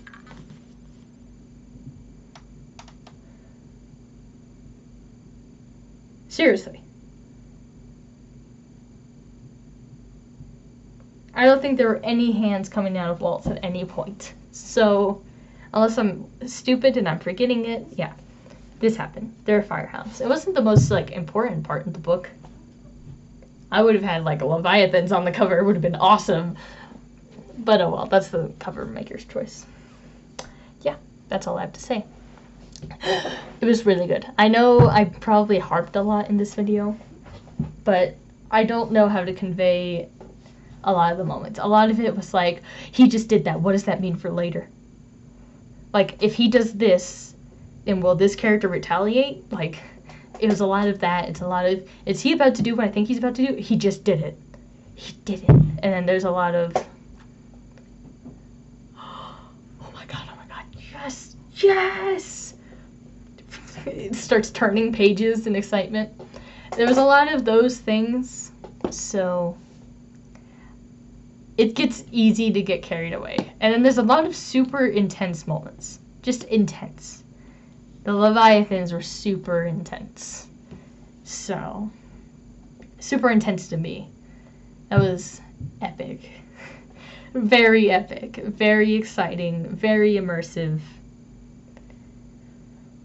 Seriously. I don't think there were any hands coming out of walls at any point. So, unless I'm stupid and I'm forgetting it, yeah, this happened. There are firehounds. It wasn't the most, like, important part in the book. I would have had, like, Leviathans on the cover. It would have been awesome. But oh well, that's the cover maker's choice. Yeah, that's all I have to say. It was really good. I know I probably harped a lot in this video, but I don't know how to convey a lot of the moments. A lot of it was like, he just did that. What does that mean for later? Like, if he does this, then will this character retaliate? Like, it was a lot of that. It's a lot of, is he about to do what I think he's about to do? He just did it. He did it. And then there's a lot of, oh my god, yes, yes! It starts turning pages in excitement. There was a lot of those things, so it gets easy to get carried away. And then there's a lot of super intense moments. Just intense. The Leviathans were super intense. So, super intense to me. That was epic. Very epic. Very exciting. Very immersive.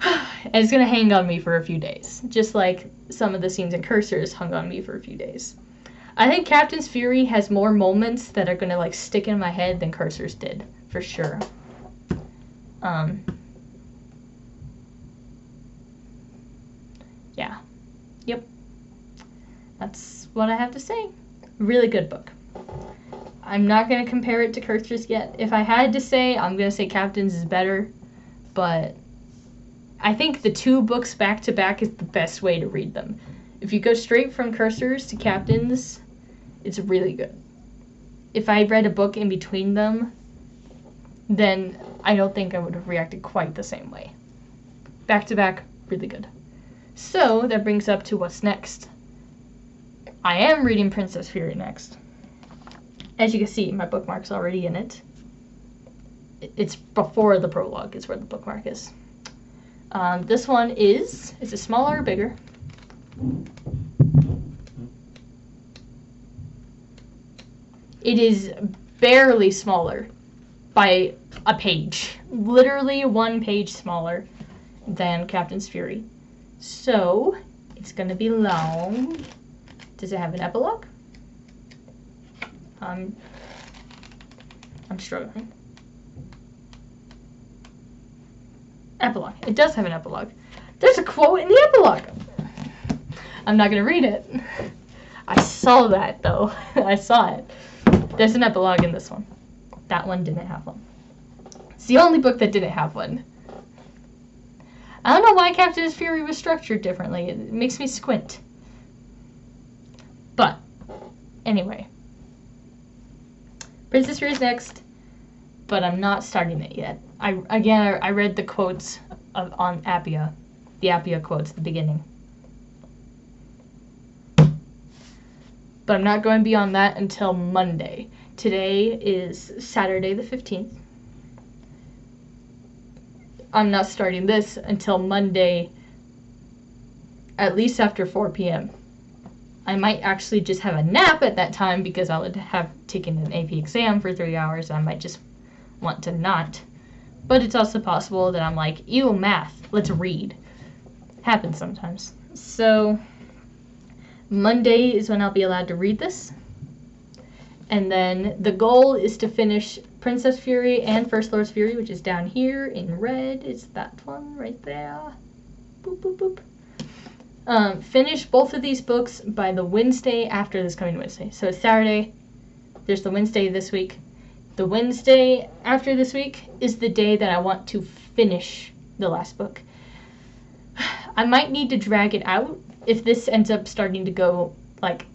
And it's gonna hang on me for a few days. Just like some of the scenes in Cursors hung on me for a few days. I think Captain's Fury has more moments that are gonna like stick in my head than Cursors did, for sure. Yeah. Yep. That's what I have to say. Really good book. I'm not gonna compare it to Cursors yet. If I had to say, I'm gonna say Captain's is better. but I think the 2 books back to back is the best way to read them. If you go straight from Cursors to Captains, it's really good. If I read a book in between them, then I don't think I would have reacted quite the same way. Back to back, really good. So that brings up to what's next. I am reading Princess Fury next. As you can see, my bookmark's already in it. It's before the prologue is where the bookmark is. This one is it smaller or bigger? It is barely smaller by a page. Literally 1 page smaller than Captain's Fury. So, it's going to be long. Does it have an epilogue? I'm struggling. Epilogue. It does have an epilogue. There's a quote in the epilogue. I'm not going to read it. I saw that, though. I saw it. There's an epilogue in this one. That one didn't have one. It's the only book that didn't have one. I don't know why Captain's Fury was structured differently. It makes me squint. But, anyway. Princess Fury is next, but I'm not starting it yet. I read the quotes on Appia. The Appia quotes at the beginning. But I'm not going beyond that until Monday. Today is Saturday the 15th. I'm not starting this until Monday, at least after 4 p.m. I might actually just have a nap at that time because I would have taken an AP exam for 3 hours. I might just want to not. But it's also possible that I'm like, ew, math, let's read. Happens sometimes. So, Monday is when I'll be allowed to read this. And then the goal is to finish Princess Fury and First Lord's Fury, which is down here in red. It's that one right there. Boop, boop, boop. Finish both of these books by the Wednesday after this coming Wednesday. So it's Saturday. There's the Wednesday this week. The Wednesday after this week is the day that I want to finish the last book. I might need to drag it out if this ends up starting to go, like,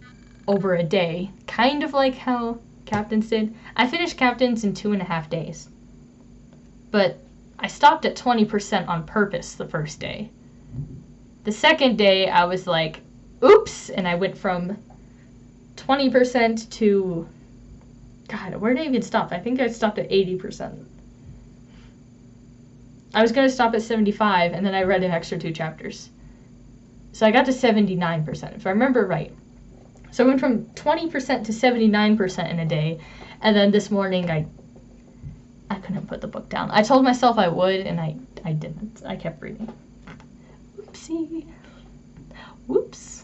over a day. Kind of like how Captains did. I finished Captains in 2.5 days. But I stopped at 20% on purpose the first day. The second day, I was like, oops, and I went from 20% to, God, where did I even stop? I think I stopped at 80%. I was going to stop at 75, and then I read an extra 2 chapters. So I got to 79%, if I remember right. So I went from 20% to 79% in a day, and then this morning I couldn't put the book down. I told myself I would, and I didn't. I kept reading. Whoopsie. Whoops.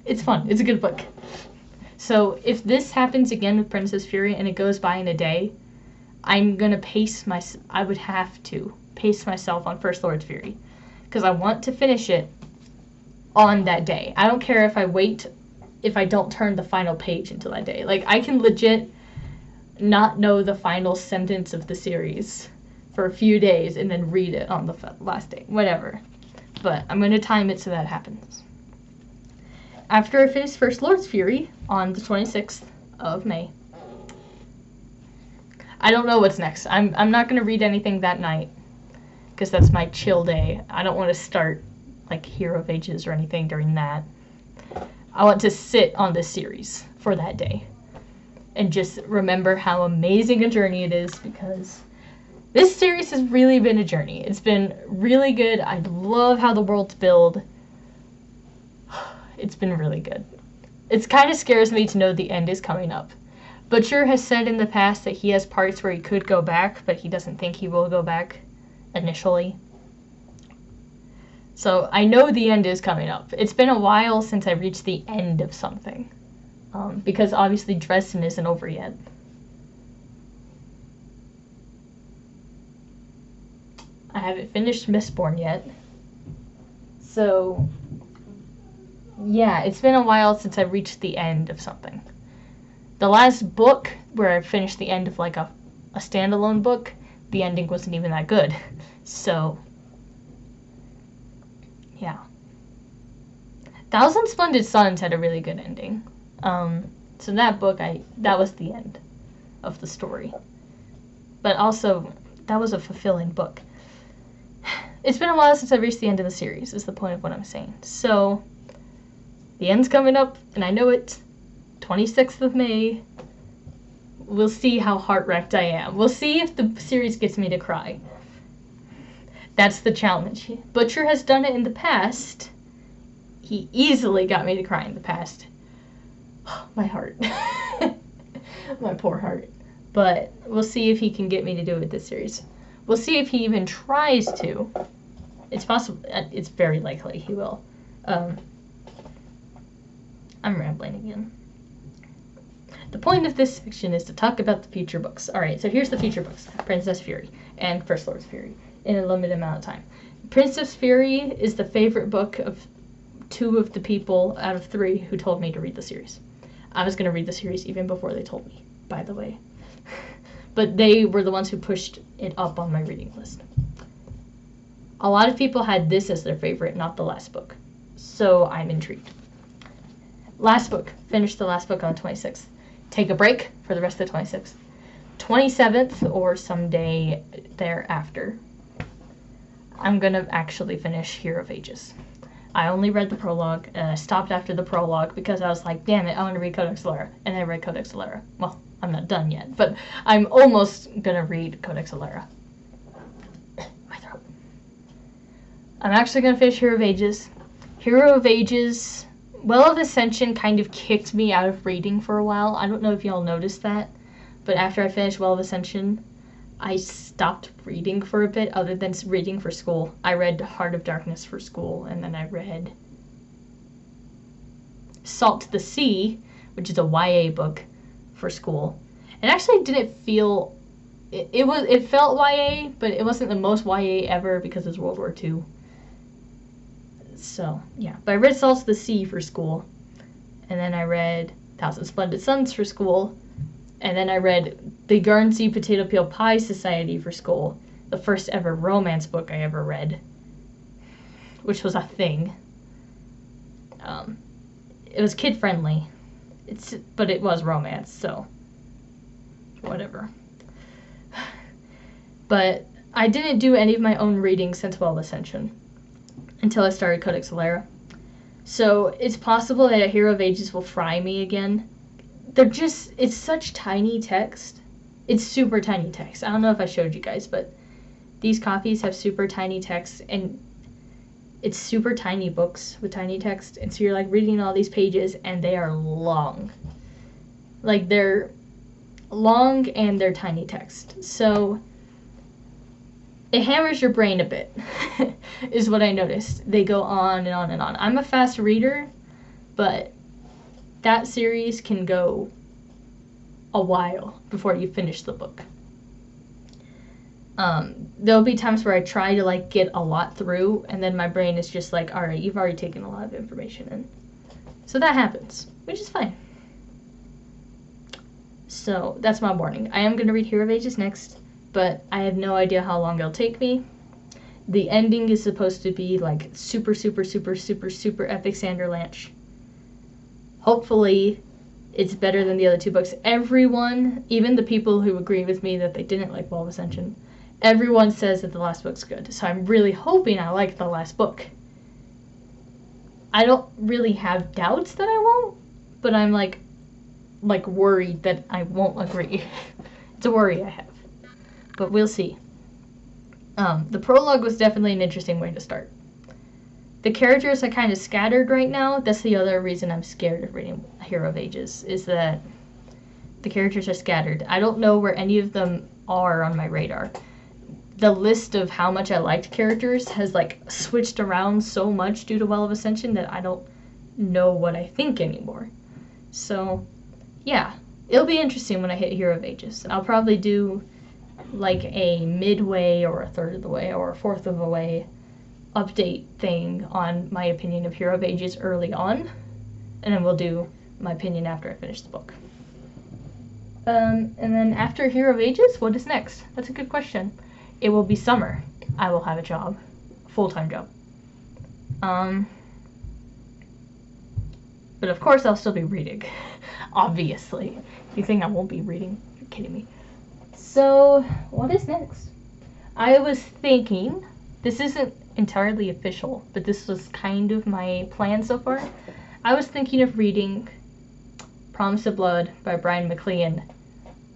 It's fun. It's a good book. So if this happens again with Princess Fury and it goes by in a day, I'm going to I would have to pace myself on First Lord's Fury. Because I want to finish it on that day. I don't care if I don't turn the final page until that day. Like, I can legit not know the final sentence of the series for a few days and then read it on the last day. Whatever. But I'm going to time it so that happens. After I finish First Lord's Fury on the 26th of May, I don't know what's next. I'm not going to read anything that night because that's my chill day. I don't want to start like Hero of Ages or anything during that. I want to sit on this series for that day and just remember how amazing a journey it is, because this series has really been a journey. It's been really good. I love how the world's built. It's been really good. It kind of scares me to know the end is coming up. Butcher has said in the past that he has parts where he could go back, but he doesn't think he will go back initially. So I know the end is coming up. It's been a while since I reached the end of something. Because obviously Dresden isn't over yet. I haven't finished Mistborn yet. So, yeah, it's been a while since I reached the end of something. The last book where I finished the end of like a standalone book the ending wasn't even that good. So, yeah. Thousand Splendid Suns had a really good ending. So that book, that was the end of the story. But also, that was a fulfilling book. It's been a while since I've reached the end of the series, is the point of what I'm saying. So, the end's coming up, and I know it's 26th of May. We'll see how heart-wrecked I am. We'll see if the series gets me to cry. That's the challenge. Butcher has done it in the past. He easily got me to cry in the past. My heart. My poor heart. But we'll see if he can get me to do it this series. We'll see if he even tries to. It's possible. It's very likely he will. I'm rambling again. The point of this section is to talk about the future books. Alright, so here's the future books. Princess Fury and First Lord's Fury in a limited amount of time. Princess Fury is the favorite book of 2 of the people out of 3 who told me to read the series. I was going to read the series even before they told me, by the way. But they were the ones who pushed it up on my reading list. A lot of people had this as their favorite, not the last book. So I'm intrigued. Last book. Finished the last book on the 26th. Take a break for the rest of the 26th. 27th, or someday thereafter, I'm going to actually finish Hero of Ages. I only read the prologue, and I stopped after the prologue because I was like, damn it, I want to read Codex Alera. And I read Codex Alera. Well, I'm not done yet, but I'm almost going to read Codex Alera. My throat. I'm actually going to finish Hero of Ages. Hero of Ages, Well of Ascension kind of kicked me out of reading for a while. I don't know if y'all noticed that, but after I finished Well of Ascension, I stopped reading for a bit, other than reading for school. I read Heart of Darkness for school, and then I read Salt to the Sea, which is a YA book, for school. It actually didn't feel... It felt YA, but it wasn't the most YA ever because it's World War II. So, yeah. But I read Salt to the Sea for school, and then I read Thousand Splendid Suns for school, and then I read the Guernsey Potato Peel Pie Society for school, the first ever romance book I ever read, which was a thing. It was kid-friendly, but it was romance, so whatever. But I didn't do any of my own reading since Well of Ascension until I started Codex Alera. So it's possible that Hero of Ages will fry me again. It's such tiny text. It's super tiny text. I don't know if I showed you guys, but these copies have super tiny text, and it's super tiny books with tiny text, and so you're like reading all these pages, and they are long. Like, they're long and they're tiny text. So it hammers your brain a bit, is what I noticed. They go on and on and on. I'm a fast reader, but that series can go a while before you finish the book. There'll be times where I try to like get a lot through, and then my brain is just like, alright, you've already taken a lot of information in. So that happens, which is fine. So that's my warning. I am going to read Hero of Ages next, but I have no idea how long it'll take me. The ending is supposed to be like super, super, super, super, super epic Sanderlanche. Hopefully it's better than the other 2 books. Everyone, even the people who agree with me that they didn't like Well of Ascension, everyone says that the last book's good. So I'm really hoping I like the last book. I don't really have doubts that I won't, but I'm like worried that I won't agree. It's a worry I have. But we'll see. The prologue was definitely an interesting way to start. The characters are kind of scattered right now. That's the other reason I'm scared of reading Hero of Ages, is that the characters are scattered. I don't know where any of them are on my radar. The list of how much I liked characters has like switched around so much due to Well of Ascension that I don't know what I think anymore. So, yeah. It'll be interesting when I hit Hero of Ages. I'll probably do like a midway or a third of the way or a fourth of the way update thing on my opinion of Hero of Ages early on, and then we'll do my opinion after I finish the book. And then after Hero of Ages, what is next? That's a good question. It will be summer. I will have a job. A full-time job. But of course I'll still be reading. Obviously. You think I won't be reading? You're kidding me. So, what is next? I was thinking, this isn't entirely official, but this was kind of my plan so far. I was thinking of reading Promise of Blood by Brian McLean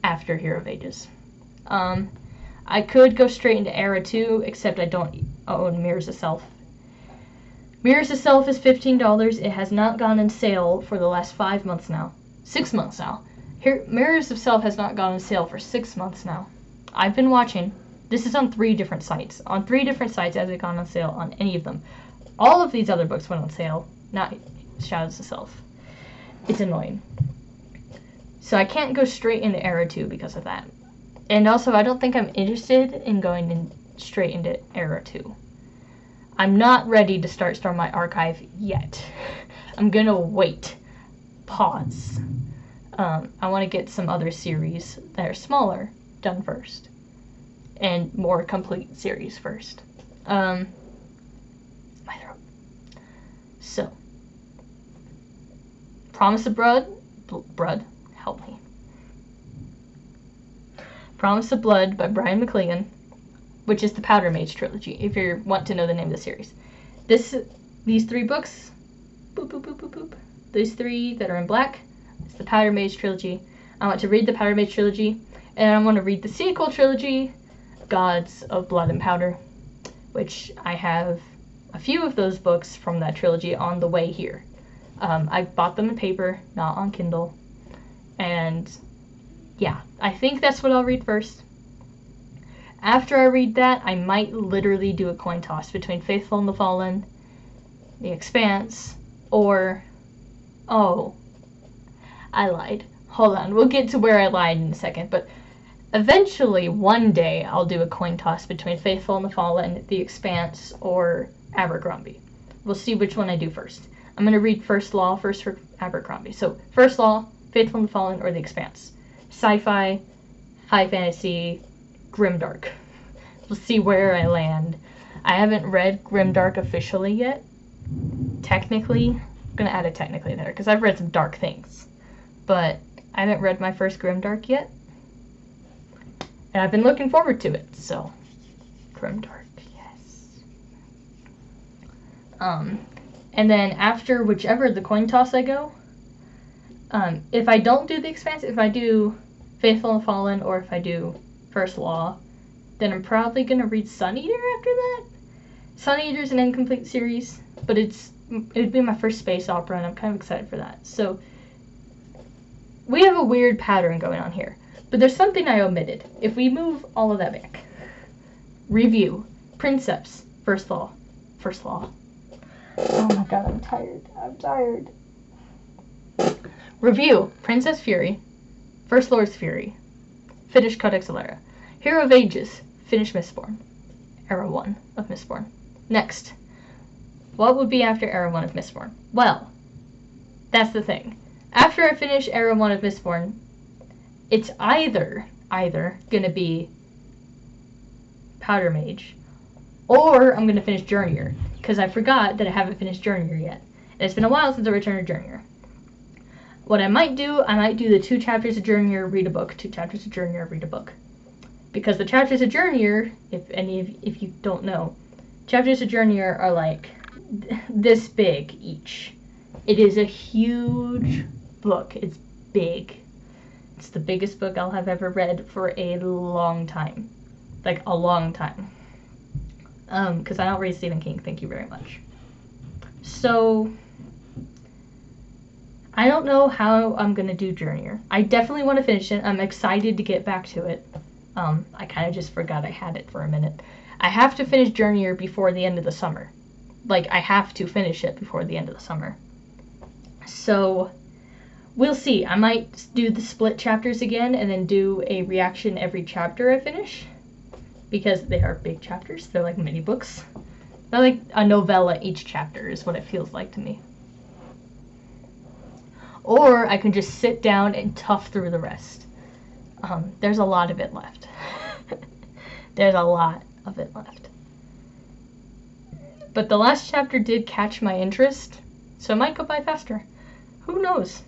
after Hero of Ages. I could go straight into Era 2, except I don't own Mirrors of Self. Mirrors of Self is $15. It has not gone on sale for the last 5 months now. 6 months now. Mirrors of Self has not gone on sale for 6 months now. I've been watching. This is on 3 different sites. On 3 different sites has it gone on sale on any of them. All of these other books went on sale, not Shadows of Self. It's annoying. So I can't go straight into Era 2 because of that. And also, I don't think I'm interested in going straight into Era 2. I'm not ready to start Starmite Archive yet. I'm gonna wait. Pause. I want to get some other series that are smaller done first. And more complete series first. My throat. So. Promise of Blood. Help me. Promise of Blood by Brian McLean, which is the Powder Mage trilogy, if you want to know the name of the series. These 3 books, boop, boop, boop, boop, boop. These 3 that are in black, it's the Powder Mage trilogy. I want to read the Powder Mage trilogy, and I want to read the sequel trilogy, Gods of Blood and Powder, which I have a few of those books from that trilogy on the way here. I bought them in paper, not on Kindle, and yeah, I think that's what I'll read first. After I read that, I might literally do a coin toss between Faithful and the Fallen, The Expanse, or... Oh, I lied. Hold on, we'll get to where I lied in a second, but eventually, one day, I'll do a coin toss between Faithful and the Fallen, The Expanse, or Abercrombie. We'll see which one I do first. I'm going to read First Law first for Abercrombie. So, First Law, Faithful and the Fallen, or The Expanse. Sci-fi, high fantasy, grimdark. We'll see where I land. I haven't read grimdark officially yet. Technically, I'm going to add a technically there, because I've read some dark things. But I haven't read my first grimdark yet. And I've been looking forward to it, so. Grimdark, yes. And then after whichever the coin toss I go, if I don't do The Expanse, if I do Faithful and Fallen, or if I do First Law, then I'm probably going to read Sun Eater after that. Sun Eater's an incomplete series, but it would be my first space opera, and I'm kind of excited for that. So, we have a weird pattern going on here. But there's something I omitted. If we move all of that back. Review. Princeps. First Law. Oh my god, I'm tired. Review. Princess Fury. First Lord's Fury. Finish Codex Alera. Hero of Ages. Finish Mistborn. Era 1 of Mistborn. Next. What would be after Era 1 of Mistborn? Well, that's the thing. After I finish Era 1 of Mistborn, it's either gonna be Powder Mage, or I'm gonna finish Journeyer, because I forgot that I haven't finished Journeyer yet. And it's been a while since I returned to Journeyer. What I might do the 2 chapters of Journeyer, read a book, 2 chapters of Journeyer, read a book. Because the chapters of Journeyer, if you don't know, chapters of Journeyer are like this big each. It is a huge book. It's big. It's the biggest book I'll have ever read for a long time. Like, a long time. Because I don't read Stephen King, thank you very much. So, I don't know how I'm going to do Journeyer. I definitely want to finish it. I'm excited to get back to it. I kind of just forgot I had it for a minute. I have to finish Journeyer before the end of the summer. Like, I have to finish it before the end of the summer. So, we'll see. I might do the split chapters again and then do a reaction every chapter I finish. Because they are big chapters. They're like mini books. They're like a novella each chapter is what it feels like to me. Or I can just sit down and tough through the rest. There's a lot of it left. There's a lot of it left. But the last chapter did catch my interest, so it might go by faster. Who knows?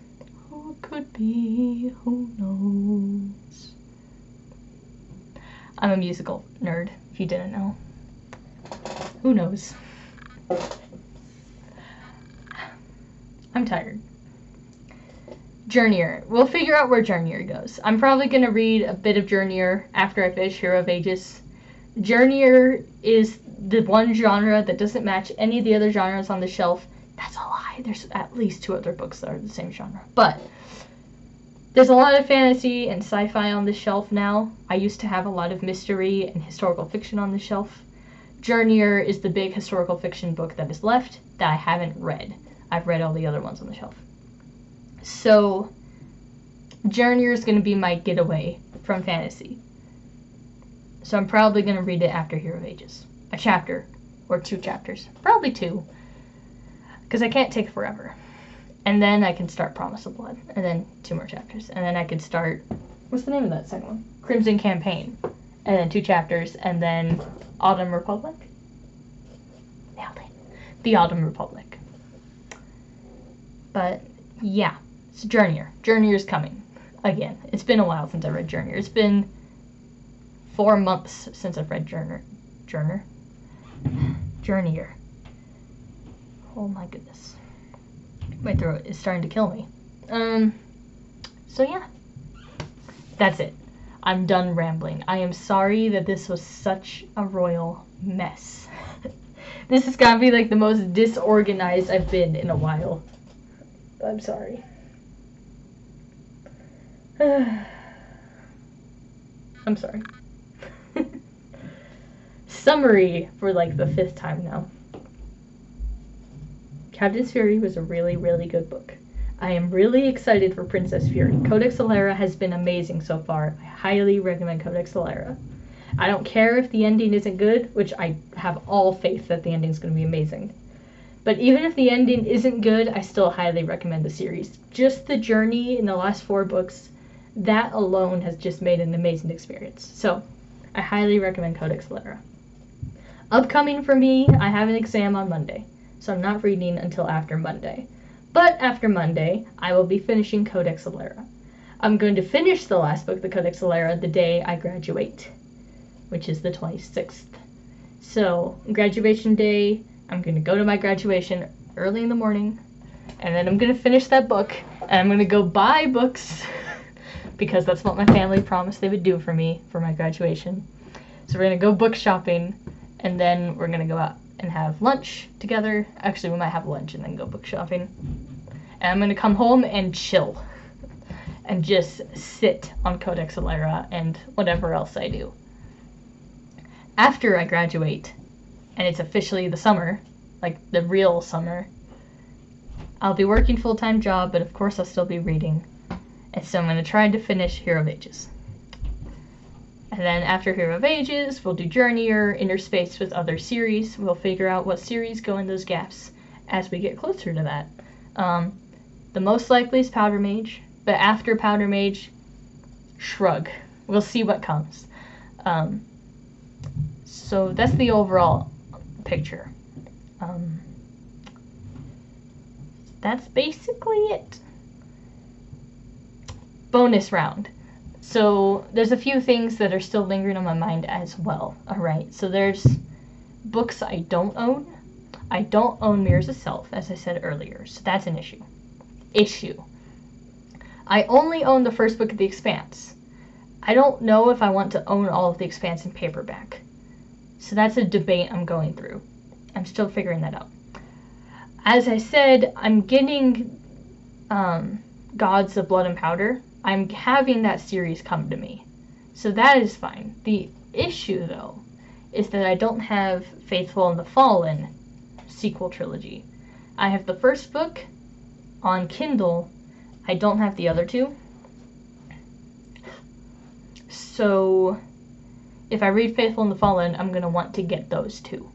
Who could be? Who knows? I'm a musical nerd, if you didn't know. Who knows? I'm tired. Journeyer. We'll figure out where Journeyer goes. I'm probably going to read a bit of Journeyer after I finish Hero of Ages. Journeyer is the one genre that doesn't match any of the other genres on the shelf. That's a lie. There's at least 2 other books that are the same genre. But there's a lot of fantasy and sci-fi on the shelf now. I used to have a lot of mystery and historical fiction on the shelf. Journeyer is the big historical fiction book that is left that I haven't read. I've read all the other ones on the shelf. So Journeyer is going to be my getaway from fantasy. So I'm probably going to read it after Hero of Ages. A chapter or 2 chapters. Probably 2. Because I can't take forever. And then I can start Promise of Blood. And then 2 more chapters. And then I can start... What's the name of that second one? Crimson Campaign. And then 2 chapters. And then Autumn Republic. Nailed it. The Autumn Republic. But, yeah. It's Journeyer. Journeyer's coming. Again. It's been a while since I read Journeyer. It's been 4 months since I've read Journeyer. Oh my goodness. My throat is starting to kill me. So yeah. That's it. I'm done rambling. I am sorry that this was such a royal mess. This has got to be like the most disorganized I've been in a while. I'm sorry. I'm sorry. Summary for like the 5th time now. Captain's Fury was a really, really good book. I am really excited for Princess Fury. Codex Alera has been amazing so far. I highly recommend Codex Alera. I don't care if the ending isn't good, which I have all faith that the ending's going to be amazing. But even if the ending isn't good, I still highly recommend the series. Just the journey in the last 4 books, that alone has just made an amazing experience. So, I highly recommend Codex Alera. Upcoming for me, I have an exam on Monday, so I'm not reading until after Monday. But after Monday, I will be finishing Codex Alera. I'm going to finish the last book, the Codex Alera, the day I graduate, which is the 26th. So, graduation day, I'm going to go to my graduation early in the morning, and then I'm going to finish that book, and I'm going to go buy books, because that's what my family promised they would do for me for my graduation. So we're going to go book shopping, and then we're going to go out and have lunch together. Actually, we might have lunch and then go book shopping. And I'm going to come home and chill, and just sit on Codex Alera and whatever else I do. After I graduate, and it's officially the summer, like the real summer, I'll be working full-time job, but of course I'll still be reading. And so I'm going to try to finish Hero of Ages. And then after Hero of Ages, we'll do Journeyer, interspaced with other series. We'll figure out what series go in those gaps as we get closer to that. The most likely is Powder Mage, but after Powder Mage, shrug. We'll see what comes. So that's the overall picture. That's basically it. Bonus round. So there's a few things that are still lingering on my mind as well. Alright, so there's books I don't own. I don't own Mirrors of Self, as I said earlier, so that's an issue. I only own the first book of The Expanse. I don't know if I want to own all of The Expanse in paperback. So that's a debate I'm going through. I'm still figuring that out. As I said, I'm getting Gods of Blood and Powder. I'm having that series come to me. So that is fine. The issue, though, is that I don't have Faithful and the Fallen sequel trilogy. I have the first book on Kindle. I don't have the other 2. So if I read Faithful and the Fallen, I'm going to want to get those 2.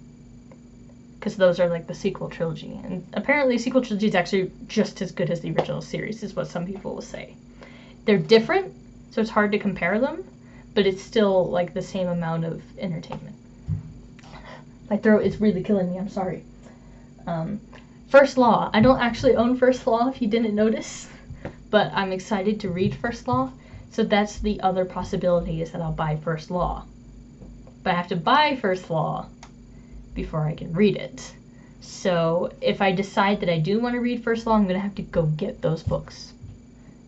Because those are like the sequel trilogy. And apparently sequel trilogy is actually just as good as the original series, is what some people will say. They're different, so it's hard to compare them, but it's still like the same amount of entertainment. My throat is really killing me, I'm sorry. First Law. I don't actually own First Law, if you didn't notice, but I'm excited to read First Law, so that's the other possibility, is that I'll buy First Law. But I have to buy First Law before I can read it. So if I decide that I do want to read First Law, I'm going to have to go get those books.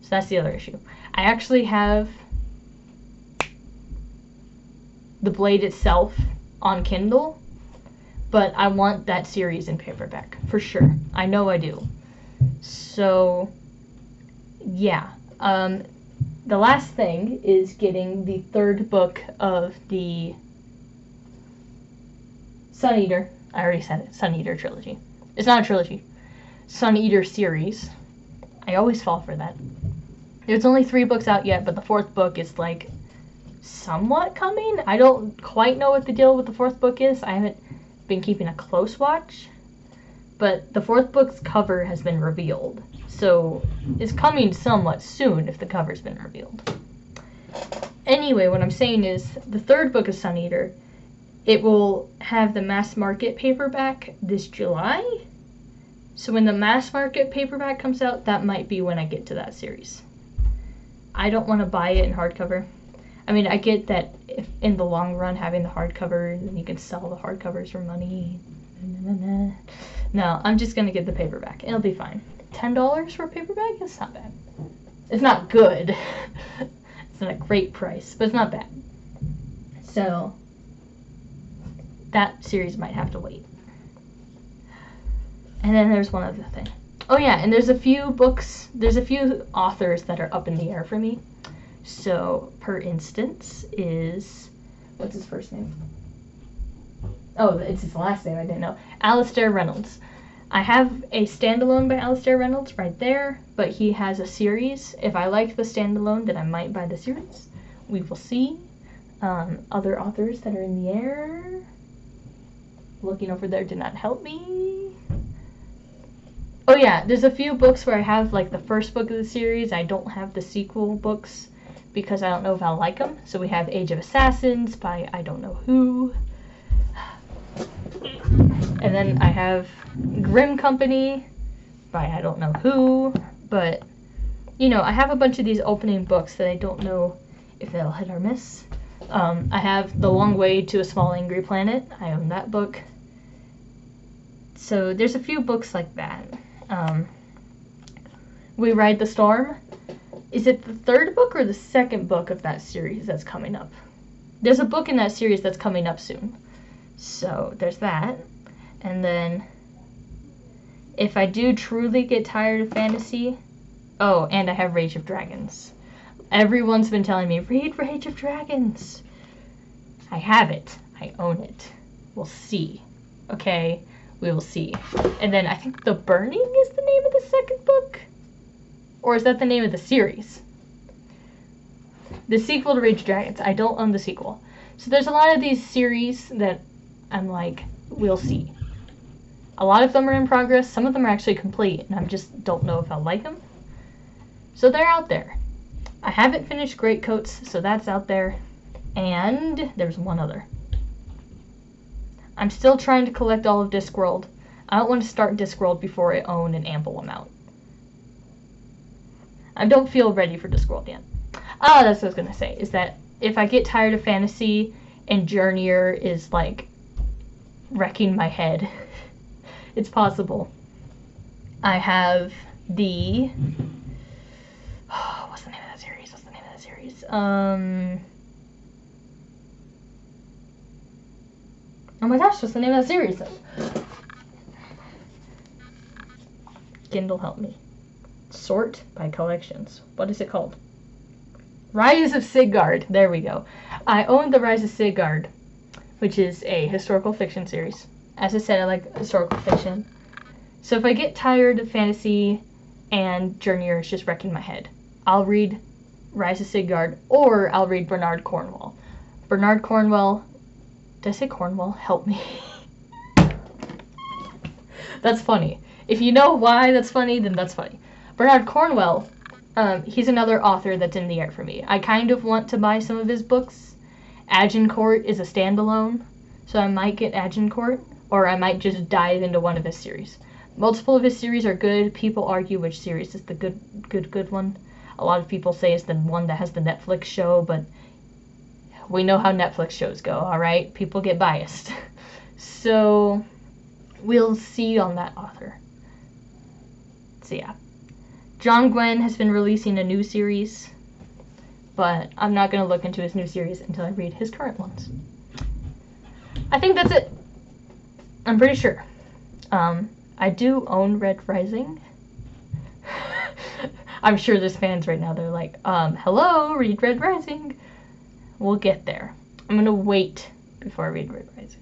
So that's the other issue. I actually have The Blade itself on Kindle, but I want that series in paperback, for sure. I know I do. So, yeah. The last thing is getting the third book of the Sun Eater. I already said it. Sun Eater trilogy. It's not a trilogy. Sun Eater series. I always fall for that. There's only 3 books out yet, but the 4th book is like somewhat coming. I don't quite know what the deal with the 4th book is. I haven't been keeping a close watch, but the 4th book's cover has been revealed, so it's coming somewhat soon if the cover's been revealed. Anyway, what I'm saying is the 3rd book of Sun Eater, it will have the mass market paperback this July, so when the mass market paperback comes out, that might be when I get to that series. I don't want to buy it in hardcover. I mean, I get that if in the long run, having the hardcover, then you can sell the hardcovers for money. No, I'm just going to get the paperback. It'll be fine. $10 for a paperback? It's not bad. It's not good. It's not a great price, but it's not bad. So, that series might have to wait. And then there's one other thing. Oh yeah, and there's a few books, there's a few authors that are up in the air for me. So, per instance, is, what's his first name? Oh, it's his last name, I didn't know. Alastair Reynolds. I have a standalone by Alastair Reynolds right there, but he has a series. If I like the standalone, then I might buy the series. We will see. Other authors that are in the air. Looking over there did not help me. Oh yeah, there's a few books where I have like the first book of the series. I don't have the sequel books because I don't know if I'll like them. So we have Age of Assassins by I don't know who. And then I have Grimm Company by I don't know who. But, you know, I have a bunch of these opening books that I don't know if they'll hit or miss. I have The Long Way to a Small Angry Planet. I own that book. So there's a few books like that. We Ride the Storm. Is it the 3rd book or the 2nd book of that series that's coming up? There's a book in that series that's coming up soon. So there's that. And then if I do truly get tired of fantasy, oh, and I have Rage of Dragons. Everyone's been telling me, read Rage of Dragons. I have it. I own it. We'll see. Okay? We will see. And then I think The Burning is the name of the 2nd book? Or is that the name of the series? The sequel to Rage of Dragons. I don't own the sequel. So there's a lot of these series that I'm like, we'll see. A lot of them are in progress. Some of them are actually complete. And I just don't know if I'll like them. So they're out there. I haven't finished Greatcoats, so that's out there. And there's one other. I'm still trying to collect all of Discworld. I don't want to start Discworld before I own an ample amount. I don't feel ready for Discworld yet. Ah, that's what I was going to say, is that if I get tired of fantasy and Journeyer is, like, wrecking my head, it's possible. I have the... what's the name of that series? What's the name of that series? Oh my gosh, what's the name of that series? Kindle, help me. Sort by Collections. What is it called? Rise of Sigurd. There we go. I own the Rise of Sigurd, which is a historical fiction series. As I said, I like historical fiction. So if I get tired of fantasy and Journeyer is just wrecking my head, I'll read Rise of Sigurd, or I'll read Bernard Cornwell. Bernard Cornwell... Did I say Cornwell? Help me. That's funny. If you know why that's funny, then that's funny. Bernard Cornwell He's another author that's in the air for me. I kind of want to buy some of his books. Agincourt is a standalone, so I might get Agincourt, or I might just dive into one of his series. Multiple of his series are good. People argue which series is the good one. A lot of people say it's the one that has the Netflix show, but we know how Netflix shows go, alright? People get biased. So, we'll see on that author. So yeah. John Gwen has been releasing a new series, but I'm not going to look into his new series until I read his current ones. I think that's it. I'm pretty sure. I do own Red Rising. I'm sure there's fans right now that are like, hello, read Red Rising. We'll get there. I'm going to wait before I read Red Rising.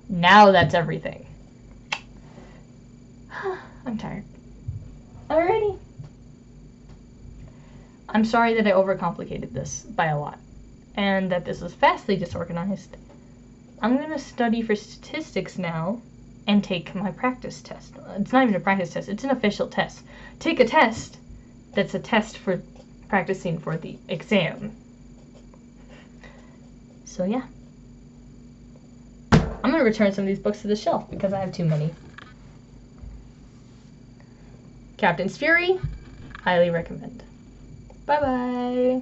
Now that's everything. I'm tired. Alrighty. I'm sorry that I overcomplicated this by a lot, and that this is vastly disorganized. I'm going to study for statistics now and take my practice test. It's not even a practice test, it's an official test. Take a test that's a test for practicing for the exam. So yeah. I'm going to return some of these books to the shelf because I have too many. Captain's Fury, highly recommend. Bye-bye.